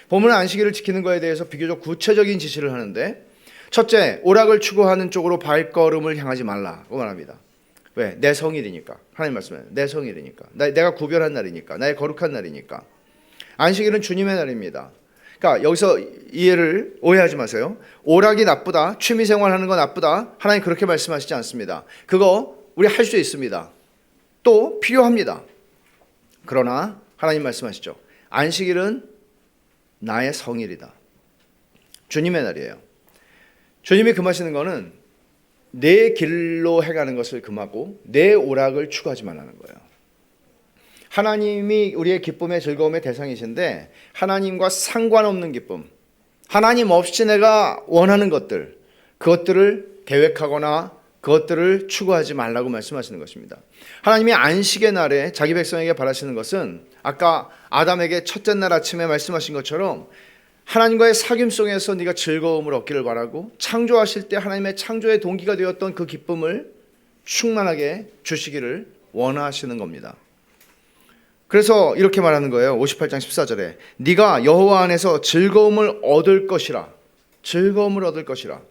본문은 안식일을 지키는 것에 대해서 비교적 구체적인 지시를 하는데, 첫째, 오락을 추구하는 쪽으로 발걸음을 향하지 말라고 말합니다. 왜? 내 성일이니까. 하나님 말씀에 내 성일이니까, 내가 구별한 날이니까, 나의 거룩한 날이니까. 안식일은 주님의 날입니다. 그러니까 여기서 이해를 오해하지 마세요. 오락이 나쁘다, 취미생활하는 거 나쁘다, 하나님 그렇게 말씀하시지 않습니다. 그거 우리 할 수 있습니다. 또 필요합니다. 그러나 하나님 말씀하시죠. 안식일은 나의 성일이다. 주님의 날이에요. 주님이 금하시는 거는 내 길로 행하는 것을 금하고 내 오락을 추구하지 말라는 거예요. 하나님이 우리의 기쁨의 즐거움의 대상이신데, 하나님과 상관없는 기쁨, 하나님 없이 내가 원하는 것들, 그것들을 계획하거나 그것들을 추구하지 말라고 말씀하시는 것입니다. 하나님이 안식의 날에 자기 백성에게 바라시는 것은 아까 아담에게 첫째 날 아침에 말씀하신 것처럼 하나님과의 사귐 속에서 네가 즐거움을 얻기를 바라고, 창조하실 때 하나님의 창조의 동기가 되었던 그 기쁨을 충만하게 주시기를 원하시는 겁니다. 그래서 이렇게 말하는 거예요. 58장 14절에 네가 여호와 안에서 즐거움을 얻을 것이라. 즐거움을 얻을 것이라.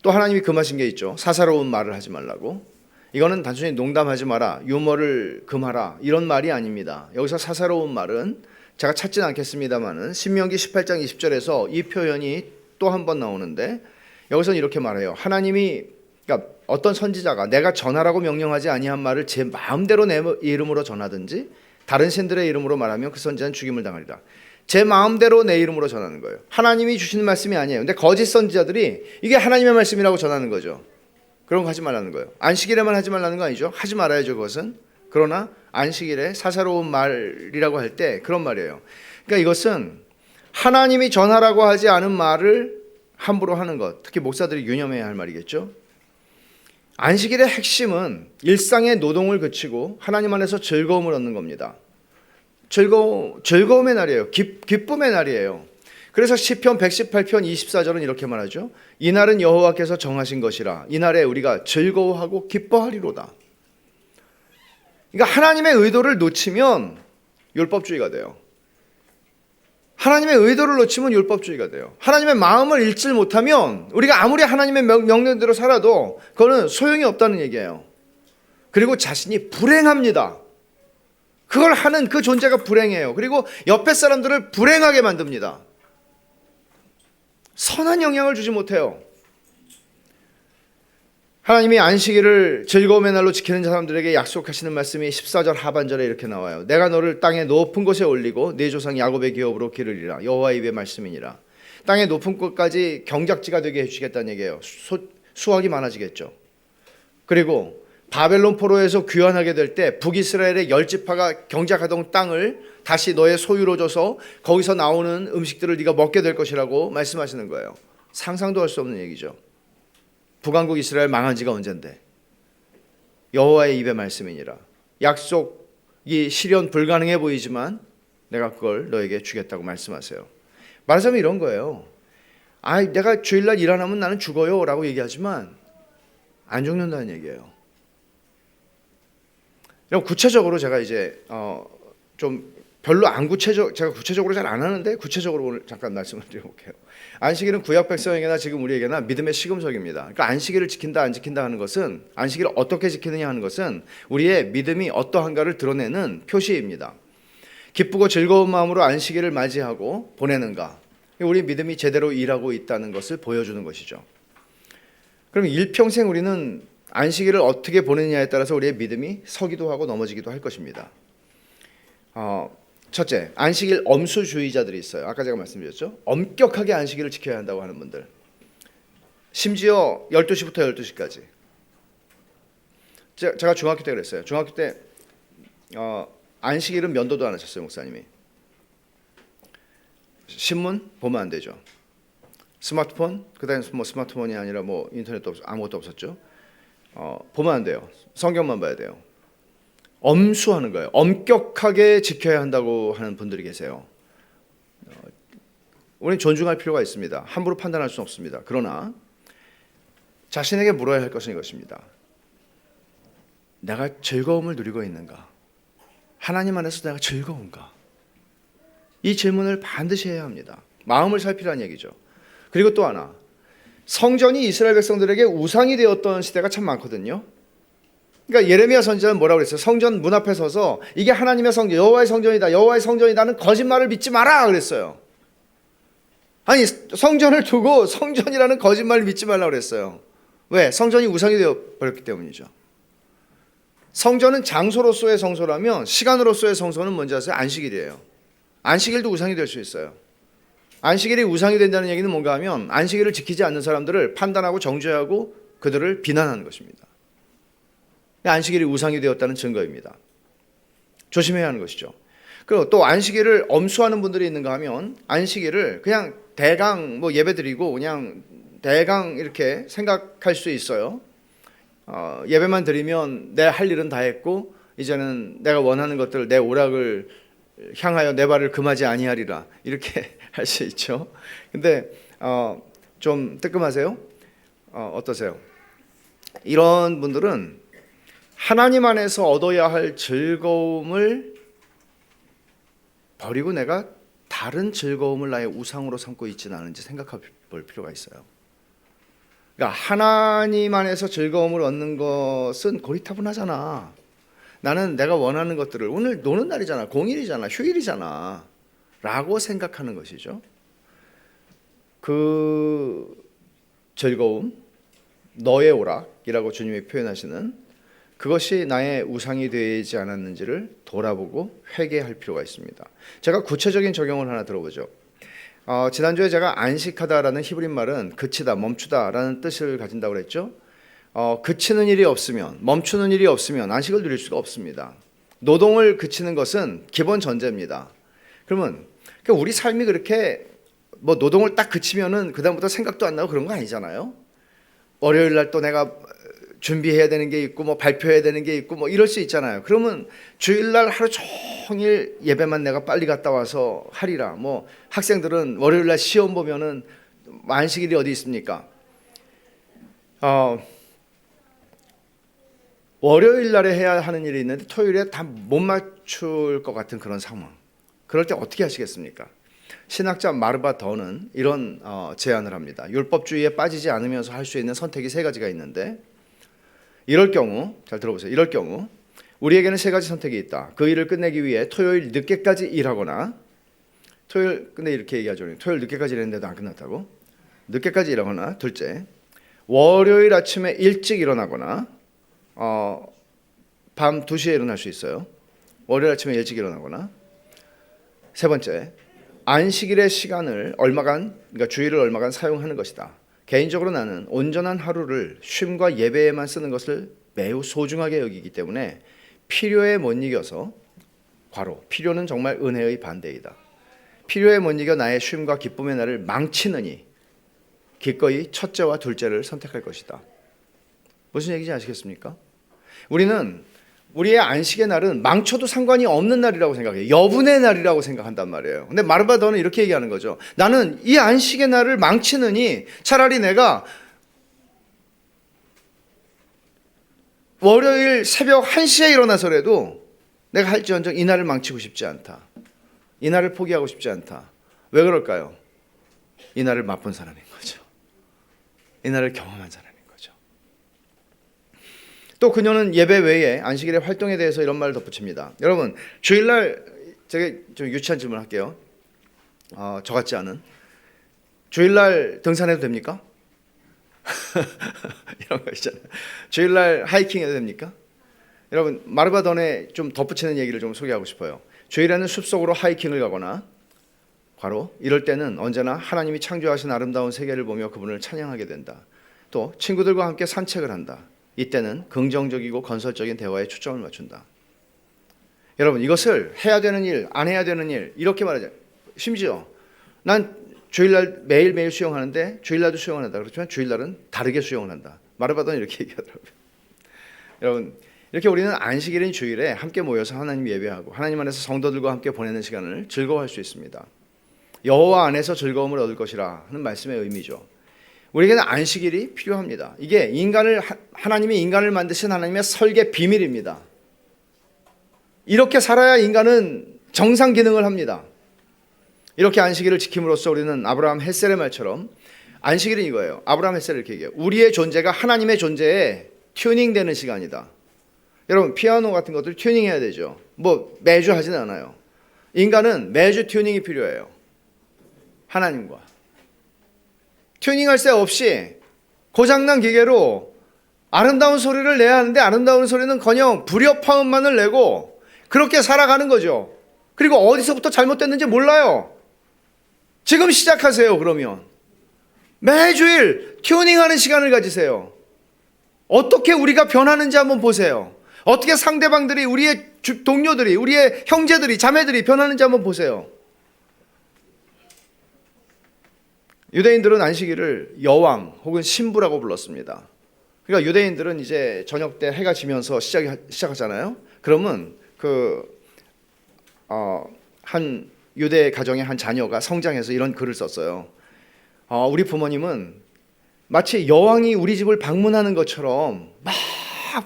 또 하나님이 금하신 게 있죠. 사사로운 말을 하지 말라고. 이거는 단순히 농담하지 마라, 유머를 금하라, 이런 말이 아닙니다. 여기서 사사로운 말은 제가 찾진 않겠습니다만은 신명기 18장 20절에서 이 표현이 또 한 번 나오는데, 여기서는 이렇게 말해요. 하나님이, 그러니까 어떤 선지자가 내가 전하라고 명령하지 아니한 말을 제 마음대로 내 이름으로 전하든지 다른 신들의 이름으로 말하면 그 선지자는 죽임을 당하리라. 제 마음대로 내 이름으로 전하는 거예요. 하나님이 주시는 말씀이 아니에요. 근데 거짓 선지자들이 이게 하나님의 말씀이라고 전하는 거죠. 그런 거 하지 말라는 거예요. 안식일에만 하지 말라는 거 아니죠. 하지 말아야죠, 그것은. 그러나 안식일에 사사로운 말이라고 할 때 그런 말이에요. 그러니까 이것은 하나님이 전하라고 하지 않은 말을 함부로 하는 것, 특히 목사들이 유념해야 할 말이겠죠. 안식일의 핵심은 일상의 노동을 그치고 하나님 안에서 즐거움을 얻는 겁니다. 즐거움의 날이에요. 기쁨의 날이에요. 그래서 시편 118편 24절은 이렇게 말하죠. 이날은 여호와께서 정하신 것이라. 이날에 우리가 즐거워하고 기뻐하리로다. 그러니까 하나님의 의도를 놓치면 율법주의가 돼요. 하나님의 의도를 놓치면 율법주의가 돼요. 하나님의 마음을 읽지 못하면 우리가 아무리 하나님의 명령대로 살아도 그거는 소용이 없다는 얘기예요. 그리고 자신이 불행합니다. 그걸 하는 그 존재가 불행해요. 그리고 옆에 사람들을 불행하게 만듭니다. 선한 영향을 주지 못해요. 하나님이 안식일을 즐거움의 날로 지키는 사람들에게 약속하시는 말씀이 14절 하반절에 이렇게 나와요. 내가 너를 땅의 높은 곳에 올리고 네 조상 야곱의 기업으로 기르리라. 여호와의 입의 말씀이니라. 땅의 높은 곳까지 경작지가 되게 해주시겠다는 얘기예요. 수확이 많아지겠죠. 그리고 바벨론 포로에서 귀환하게 될 때 북이스라엘의 10지파가 경작하던 땅을 다시 너의 소유로 줘서 거기서 나오는 음식들을 네가 먹게 될 것이라고 말씀하시는 거예요. 상상도 할 수 없는 얘기죠. 북왕국 이스라엘 망한 지가 언젠데. 여호와의 입의 말씀이니라. 약속이 실현 불가능해 보이지만 내가 그걸 너에게 주겠다고 말씀하세요. 말하자면 이런 거예요. 내가 주일날 일 안 하면 나는 죽어요 라고 얘기하지만 안 죽는다는 얘기예요. 구체적으로 제가 이제 좀 별로 안 제가 구체적으로 잘 안 하는데 구체적으로 오늘 잠깐 말씀을 드려볼게요. 안식일은 구약 백성에게나 지금 우리에게나 믿음의 시금석입니다. 그러니까 안식일을 지킨다 안 지킨다 하는 것은, 안식일을 어떻게 지키느냐 하는 것은 우리의 믿음이 어떠한가를 드러내는 표시입니다. 기쁘고 즐거운 마음으로 안식일을 맞이하고 보내는가, 우리 믿음이 제대로 일하고 있다는 것을 보여주는 것이죠. 그럼 일평생 우리는 안식일을 어떻게 보내느냐에 따라서 우리의 믿음이 서기도 하고 넘어지기도 할 것입니다. 첫째, 안식일 엄수주의자들이 있어요. 아까 제가 말씀드렸죠. 엄격하게 안식일을 지켜야 한다고 하는 분들. 심지어 12시부터 12시까지. 제가 중학교 때 그랬어요. 중학교 때 안식일은 면도도 안 하셨어요, 목사님이. 신문 보면 안 되죠. 스마트폰, 그다음에 뭐 스마트폰이 아니라 뭐 인터넷도 아무것도 없었죠. 보면 안 돼요. 성경만 봐야 돼요. 엄수하는 거예요. 엄격하게 지켜야 한다고 하는 분들이 계세요. 우리는 존중할 필요가 있습니다. 함부로 판단할 수는 없습니다. 그러나 자신에게 물어야 할 것은 이것입니다. 내가 즐거움을 누리고 있는가? 하나님 안에서 내가 즐거운가? 이 질문을 반드시 해야 합니다. 마음을 살피라는 얘기죠. 그리고 또 하나, 성전이 이스라엘 백성들에게 우상이 되었던 시대가 참 많거든요. 그러니까 예레미야 선지자는 뭐라고 그랬어요? 성전 문 앞에 서서 이게 하나님의 성전, 여호와의 성전이다, 여호와의 성전이다는 거짓말을 믿지 마라 그랬어요. 아니, 성전을 두고 성전이라는 거짓말을 믿지 말라고 그랬어요. 왜? 성전이 우상이 되어 버렸기 때문이죠. 성전은 장소로서의 성소라면 시간으로서의 성소는 뭔지 아세요? 안식일이에요. 안식일도 우상이 될 수 있어요. 안식일이 우상이 된다는 얘기는 뭔가 하면 안식일을 지키지 않는 사람들을 판단하고 정죄하고 그들을 비난하는 것입니다. 안식일이 우상이 되었다는 증거입니다. 조심해야 하는 것이죠. 그리고 또 안식일을 엄수하는 분들이 있는가 하면 안식일을 그냥 대강 예배드리고 그냥 대강 이렇게 생각할 수 있어요. 예배만 드리면 내 할 일은 다 했고 이제는 내가 원하는 것들 내 오락을 향하여 내 발을 금하지 아니하리라 이렇게 할 수 있죠. 근데 좀 뜨끔하세요? 어떠세요? 이런 분들은 하나님 안에서 얻어야 할 즐거움을 버리고 내가 다른 즐거움을 나의 우상으로 삼고 있지는 않은지 생각해 볼 필요가 있어요. 그러니까 하나님 안에서 즐거움을 얻는 것은 고리타분하잖아. 나는 내가 원하는 것들을 오늘 노는 날이잖아, 공휴일이잖아, 휴일이잖아 라고 생각하는 것이죠. 그 즐거움, 너의 오락이라고 주님이 표현하시는 그것이 나의 우상이 되지 않았는지를 돌아보고 회개할 필요가 있습니다. 제가 구체적인 적용을 하나 들어보죠. 지난주에 제가 안식하다라는 히브리 말은 그치다, 멈추다라는 뜻을 가진다고 그랬죠. 그치는 일이 없으면, 멈추는 일이 없으면 안식을 누릴 수가 없습니다. 노동을 그치는 것은 기본 전제입니다. 그러면 우리 삶이 그렇게 노동을 딱 그치면은 그다음부터 생각도 안 나고 그런 거 아니잖아요. 월요일 날 또 내가 준비해야 되는 게 있고 발표해야 되는 게 있고 이럴 수 있잖아요. 그러면 주일날 하루 종일 예배만 내가 빨리 갔다 와서 하리라. 학생들은 월요일날 시험 보면은 안식일이 어디 있습니까? 월요일날에 해야 하는 일이 있는데 토요일에 다 못 맞출 것 같은 그런 상황. 그럴 때 어떻게 하시겠습니까? 신학자 마르바 더는 이런 제안을 합니다. 율법주의에 빠지지 않으면서 할 수 있는 선택이 세 가지가 있는데 이럴 경우, 잘 들어보세요. 이럴 경우 우리에게는 세 가지 선택이 있다. 그 일을 끝내기 위해 토요일 늦게까지 일하거나 근데 이렇게 얘기하죠. 토요일 늦게까지 일했는데도 안 끝났다고? 늦게까지 일하거나 둘째, 월요일 아침에 일찍 일어나거나 밤 2시에 일어날 수 있어요. 월요일 아침에 일찍 일어나거나 세 번째, 안식일의 시간을 그러니까 주일을 얼마간 사용하는 것이다. 개인적으로 나는 온전한 하루를 쉼과 예배에만 쓰는 것을 매우 소중하게 여기기 때문에 필요에 못 이겨서 필요는 정말 은혜의 반대이다. 필요에 못 이겨 나의 쉼과 기쁨의 날을 망치느니 기꺼이 첫째와 둘째를 선택할 것이다. 무슨 얘기인지 아시겠습니까? 우리는 우리의 안식의 날은 망쳐도 상관이 없는 날이라고 생각해요. 여분의 날이라고 생각한단 말이에요. 근데 마르바더는 이렇게 얘기하는 거죠. 나는 이 안식의 날을 망치느니 차라리 내가 월요일 새벽 1시에 일어나서라도 내가 할지언정 이 날을 망치고 싶지 않다. 이 날을 포기하고 싶지 않다. 왜 그럴까요? 이 날을 맛본 사람인 거죠. 이 날을 경험한 사람. 또 그녀는 예배 외에 안식일의 활동에 대해서 이런 말을 덧붙입니다. 여러분, 주일날 제가 좀 유치한 질문 할게요. 저 같지 않은 주일날 등산해도 됩니까? 이런 거 있잖아요. 주일날 하이킹 해도 됩니까? 여러분, 마르바던에 좀 덧붙이는 얘기를 좀 소개하고 싶어요. 주일에는 숲속으로 하이킹을 가거나 이럴 때는 언제나 하나님이 창조하신 아름다운 세계를 보며 그분을 찬양하게 된다. 또 친구들과 함께 산책을 한다. 이때는 긍정적이고 건설적인 대화에 초점을 맞춘다. 여러분, 이것을 해야 되는 일, 안 해야 되는 일 이렇게 말하죠. 심지어 난 주일날 매일매일 수영하는데 주일날도 수영을 한다. 그렇지만 주일날은 다르게 수영을 한다. 마르바도는 이렇게 얘기하더라고요. 여러분, 이렇게 우리는 안식일인 주일에 함께 모여서 하나님 예배하고 하나님 안에서 성도들과 함께 보내는 시간을 즐거워할 수 있습니다. 여호와 안에서 즐거움을 얻을 것이라 하는 말씀의 의미죠. 우리에게는 안식일이 필요합니다. 이게 하나님이 인간을 만드신 하나님의 설계 비밀입니다. 이렇게 살아야 인간은 정상 기능을 합니다. 이렇게 안식일을 지킴으로써 우리는 아브라함 헬셀의 말처럼, 안식일은 이거예요. 아브라함 헬셀이 이렇게 얘기해요. 우리의 존재가 하나님의 존재에 튜닝되는 시간이다. 여러분, 피아노 같은 것들 튜닝해야 되죠. 뭐 매주 하지는 않아요. 인간은 매주 튜닝이 필요해요. 하나님과 튜닝할 새 없이 고장난 기계로 아름다운 소리를 내야 하는데, 아름다운 소리는커녕 불협화음만을 내고 그렇게 살아가는 거죠. 그리고 어디서부터 잘못됐는지 몰라요. 지금 시작하세요. 그러면 매주일 튜닝하는 시간을 가지세요. 어떻게 우리가 변하는지 한번 보세요. 어떻게 상대방들이, 우리의 동료들이, 우리의 형제들이, 자매들이 변하는지 한번 보세요. 유대인들은 안식일을 여왕 혹은 신부라고 불렀습니다. 그러니까 유대인들은 이제 저녁 때 해가 지면서 시작하잖아요. 그러면 한 유대 가정의 한 자녀가 성장해서 이런 글을 썼어요. 우리 부모님은 마치 여왕이 우리 집을 방문하는 것처럼 막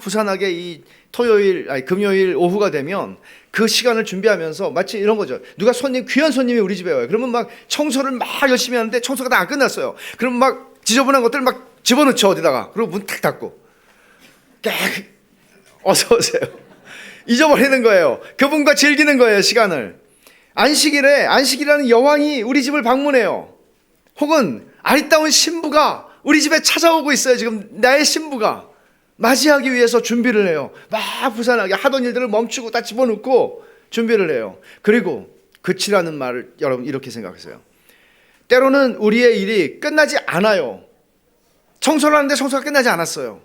부산하게 이 금요일 오후가 되면 그 시간을 준비하면서 마치 이런 거죠. 누가 귀한 손님이 우리 집에 와요. 그러면 막 청소를 막 열심히 하는데 청소가 다 안 끝났어요. 그럼 막 지저분한 것들 막 집어넣죠, 어디다가. 그리고 문 탁 닫고 어서 오세요. 잊어버리는 거예요. 그분과 즐기는 거예요, 시간을. 안식이라는 여왕이 우리 집을 방문해요. 혹은 아리따운 신부가 우리 집에 찾아오고 있어요. 지금 나의 신부가 맞이하기 위해서 준비를 해요. 막 부산하게 하던 일들을 멈추고 다 집어넣고 준비를 해요. 그리고 그치라는 말을 여러분 이렇게 생각하세요. 때로는 우리의 일이 끝나지 않아요. 청소를 하는데 청소가 끝나지 않았어요.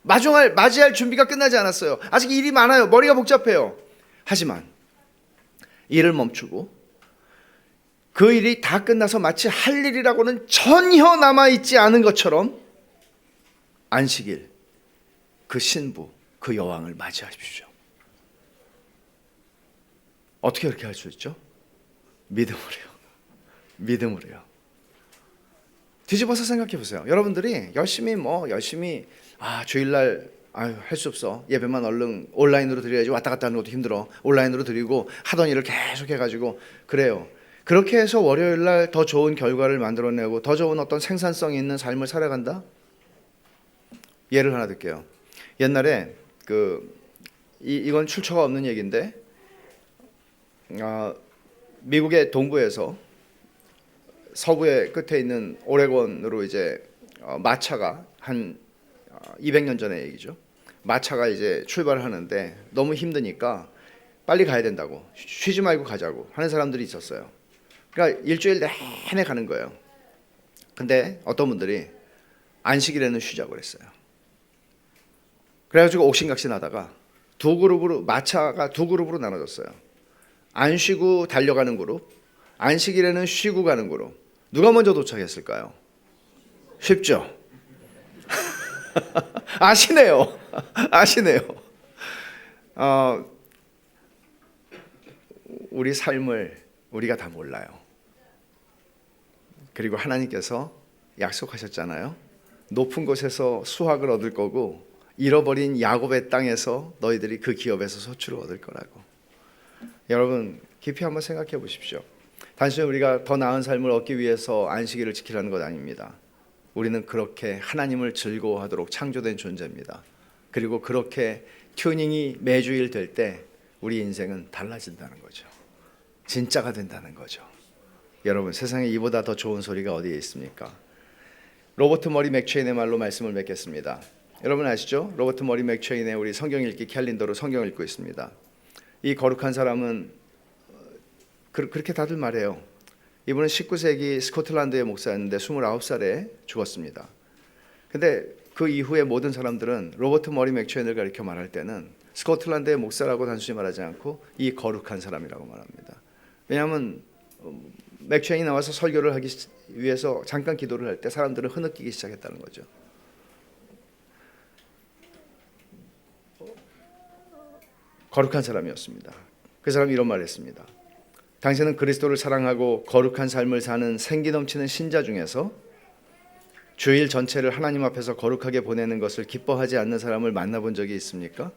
맞이할 준비가 끝나지 않았어요. 아직 일이 많아요. 머리가 복잡해요. 하지만 일을 멈추고 그 일이 다 끝나서 마치 할 일이라고는 전혀 남아있지 않은 것처럼 안식일, 그 신부, 그 여왕을 맞이하십시오. 어떻게 그렇게 할 수 있죠? 믿음으로요. 뒤집어서 생각해 보세요. 여러분들이 열심히 주일날 할 수 없어. 예배만 얼른 온라인으로 드려야지. 왔다 갔다 하는 것도 힘들어. 온라인으로 드리고 하던 일을 계속 해가지고 그래요. 그렇게 해서 월요일날 더 좋은 결과를 만들어내고 더 좋은 어떤 생산성이 있는 삶을 살아간다? 예를 하나 들게요. 옛날에 이건 출처가 없는 얘기인데 미국의 동부에서 서부의 끝에 있는 오레곤으로 이제 마차가 한 200년 전의 얘기죠. 마차가 이제 출발을 하는데 너무 힘드니까 빨리 가야 된다고, 쉬지 말고 가자고 하는 사람들이 있었어요. 그러니까 일주일 내내 가는 거예요. 근데 어떤 분들이 안식일에는 쉬자고 그랬어요. 그래가지고 옥신각신하다가 마차가 두 그룹으로 나눠졌어요. 안 쉬고 달려가는 그룹, 안식일에는 쉬고 가는 그룹. 누가 먼저 도착했을까요? 쉽죠? 아시네요. 우리 삶을 우리가 다 몰라요. 그리고 하나님께서 약속하셨잖아요. 높은 곳에서 수확을 얻을 거고 잃어버린 야곱의 땅에서 너희들이 그 기업에서 소출을 얻을 거라고. 여러분 깊이 한번 생각해 보십시오. 단순히 우리가 더 나은 삶을 얻기 위해서 안식일을 지키라는 것 아닙니다. 우리는 그렇게 하나님을 즐거워하도록 창조된 존재입니다. 그리고 그렇게 튜닝이 매주일 될 때 우리 인생은 달라진다는 거죠. 진짜가 된다는 거죠. 여러분 세상에 이보다 더 좋은 소리가 어디에 있습니까? 로버트 머리 맥체인의 말로 말씀을 맺겠습니다. 여러분 아시죠? 로버트 머리 맥체인의 우리 성경 읽기 캘린더로 성경을 읽고 있습니다. 이 거룩한 사람은 그렇게 다들 말해요. 이분은 19세기 스코틀랜드의 목사였는데 29살에 죽었습니다. 근데 그 이후에 모든 사람들은 로버트 머리 맥체인을 가리켜 말할 때는 스코틀랜드의 목사라고 단순히 말하지 않고 이 거룩한 사람이라고 말합니다. 왜냐하면 맥체인이 나와서 설교를 하기 위해서 잠깐 기도를 할 때 사람들은 흐느끼기 시작했다는 거죠. 거룩한 사람이었습니다. 그 사람이 이런 말을 했습니다. 당신은 그리스도를 사랑하고 거룩한 삶을 사는 생기 넘치는 신자 중에서 주일 전체를 하나님 앞에서 거룩하게 보내는 것을 기뻐하지 않는 사람을 만나본 적이 있습니까?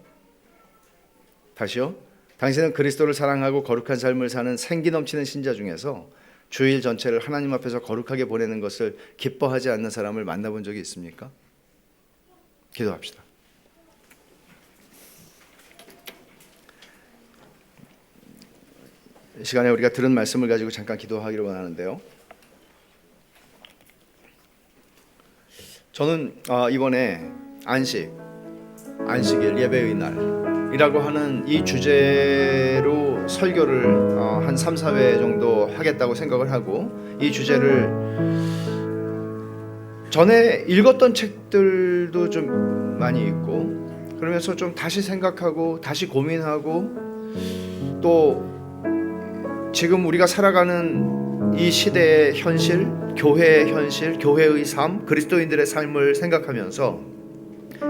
다시요. 당신은 그리스도를 사랑하고 거룩한 삶을 사는 생기 넘치는 신자 중에서 주일 전체를 하나님 앞에서 거룩하게 보내는 것을 기뻐하지 않는 사람을 만나본 적이 있습니까? 기도합시다. 이 시간에 우리가 들은 말씀을 가지고 잠깐 기도하기를 원하는데요. 저는 이번에 안식일 예배의 날이라고 하는 이 주제로 설교를 한 3, 4회 정도 하겠다고 생각을 하고, 이 주제를 전에 읽었던 책들도 좀 많이 있고, 그러면서 좀 다시 생각하고 다시 고민하고, 또 지금 우리가 살아가는 이 시대의 현실, 교회의 현실, 교회의 삶, 그리스도인들의 삶을 생각하면서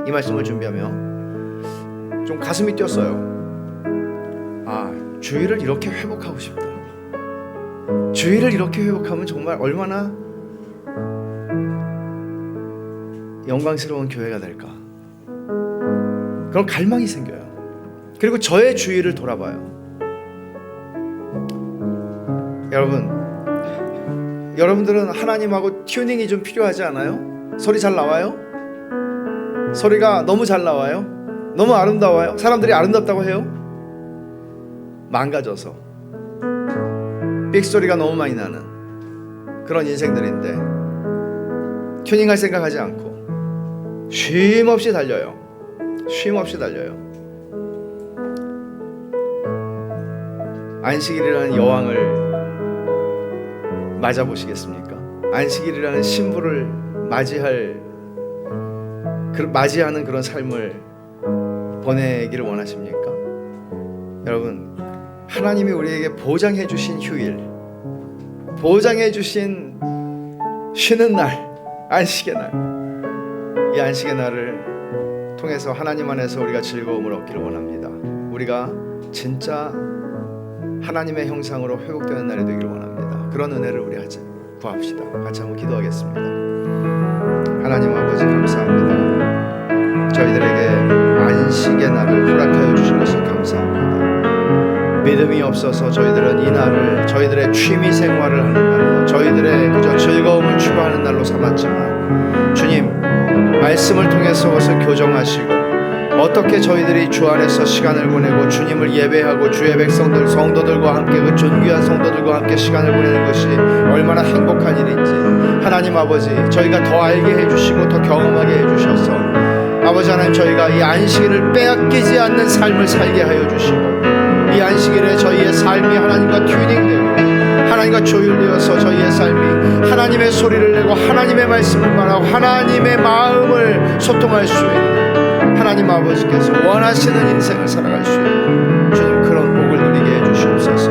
이 말씀을 준비하며 좀 가슴이 뛰었어요. 주일을 이렇게 회복하고 싶다. 주일을 이렇게 회복하면 정말 얼마나 영광스러운 교회가 될까. 그런 갈망이 생겨요. 그리고 저의 주일을 돌아봐요. 여러분들은 하나님하고 튜닝이 좀 필요하지 않아요? 소리 잘 나와요? 소리가 너무 잘 나와요? 너무 아름다워요? 사람들이 아름답다고 해요? 망가져서 삑소리가 너무 많이 나는 그런 인생들인데, 튜닝할 생각하지 않고 쉼없이 달려요. 안식일이라는 여왕을 맞아보시겠습니까? 안식일이라는 신부를 맞이하는 그런 삶을 보내기를 원하십니까? 여러분, 하나님이 우리에게 보장해 주신 휴일, 보장해 주신 쉬는 날, 안식의 날, 이 안식의 날을 통해서 하나님 안에서 우리가 즐거움을 얻기를 원합니다. 우리가 진짜 하나님의 형상으로 회복되는 날이 되기를 원합니다. 그런 은혜를 우리 구합시다. 같이 한번 기도하겠습니다. 하나님 아버지, 감사합니다. 저희들에게 안식의 날을 허락하여 주신 것을 감사합니다. 믿음이 없어서 저희들은 이 날을 저희들의 취미 생활을 하는 날로, 저희들의 그저 즐거움을 추구하는 날로 삼았지만, 주님 말씀을 통해서 그것을 교정하시고 어떻게 저희들이 주 안에서 시간을 보내고 주님을 예배하고 주의 백성들, 성도들과 함께, 그 존귀한 성도들과 함께 시간을 보내는 것이 얼마나 행복한 일인지 하나님 아버지, 저희가 더 알게 해주시고 더 경험하게 해주셔서 아버지 하나님, 저희가 이 안식일을 빼앗기지 않는 삶을 살게 하여 주시고, 이 안식일에 저희의 삶이 하나님과 튜닝되고 하나님과 조율되어서 저희의 삶이 하나님의 소리를 내고 하나님의 말씀을 말하고 하나님의 마음을 소통할 수 있는 하나님 아버지께서 원하시는 인생을 살아갈 수 있는 주님, 그런 복을 누리게 해주시옵소서.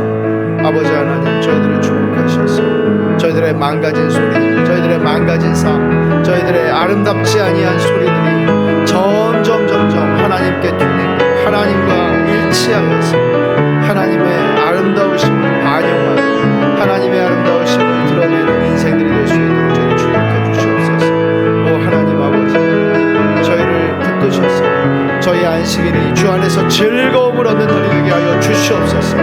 아버지 하나님, 저희들을 축복하셔서 저희들의 망가진 소리, 저희들의 망가진 삶, 저희들의 아름답지 아니한 소리들이 점점 하나님께 튜닝되고 하나님과 일치하여서 하나님의 아름다우심을 반영하고 하나님의 아름다우심을 드러내는 인생들이 될 수 있도록 저희를 축복해 주시옵소서. 오 하나님 아버지, 저희를 붙드셔서 저희 안식일이 주 안에서 즐거움을 얻는 날이 되게 하여 주시옵소서.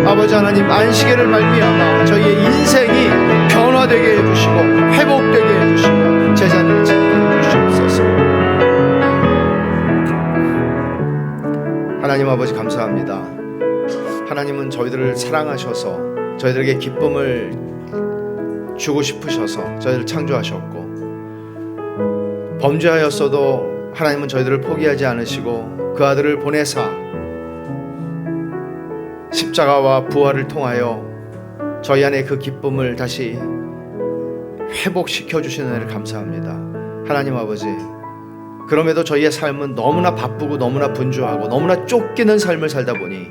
아버지 하나님, 안식일을 말미암아 저희의 인생이 변화되게 해주시고 회복되게 해주시고 제자를 지키게 해주시옵소서. 하나님 아버지, 감사합니다. 하나님은 저희들을 사랑하셔서 저희들에게 기쁨을 주고 싶으셔서 저희를 창조하셨고, 범죄하였어도 하나님은 저희들을 포기하지 않으시고 그 아들을 보내사 십자가와 부활을 통하여 저희 안에 그 기쁨을 다시 회복시켜 주시는 은혜를 감사합니다. 하나님 아버지, 그럼에도 저희의 삶은 너무나 바쁘고 너무나 분주하고 너무나 쫓기는 삶을 살다 보니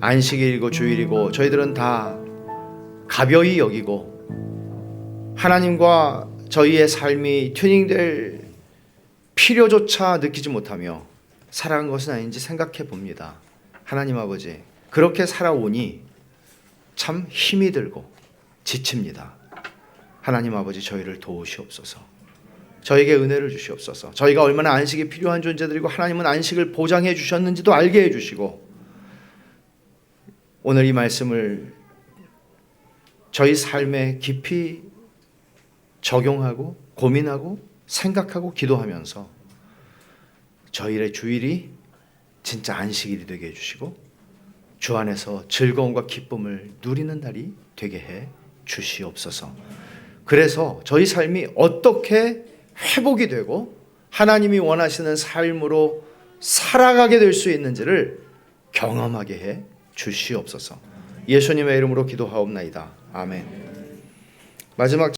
안식일이고 주일이고 저희들은 다 가벼이 여기고 하나님과 저희의 삶이 튜닝될 필요조차 느끼지 못하며 살아간 것은 아닌지 생각해 봅니다. 하나님 아버지, 그렇게 살아오니 참 힘이 들고 지칩니다. 하나님 아버지 저희를 도우시옵소서. 저에게 은혜를 주시옵소서. 저희가 얼마나 안식이 필요한 존재들이고 하나님은 안식을 보장해 주셨는지도 알게 해주시고 오늘 이 말씀을 저희 삶에 깊이 적용하고 고민하고 생각하고 기도하면서 저희의 주일이 진짜 안식일이 되게 해주시고 주 안에서 즐거움과 기쁨을 누리는 날이 되게 해 주시옵소서. 그래서 저희 삶이 어떻게 회복이 되고 하나님이 원하시는 삶으로 살아가게 될 수 있는지를 경험하게 해 주시옵소서. 예수님의 이름으로 기도하옵나이다. 아멘. 마지막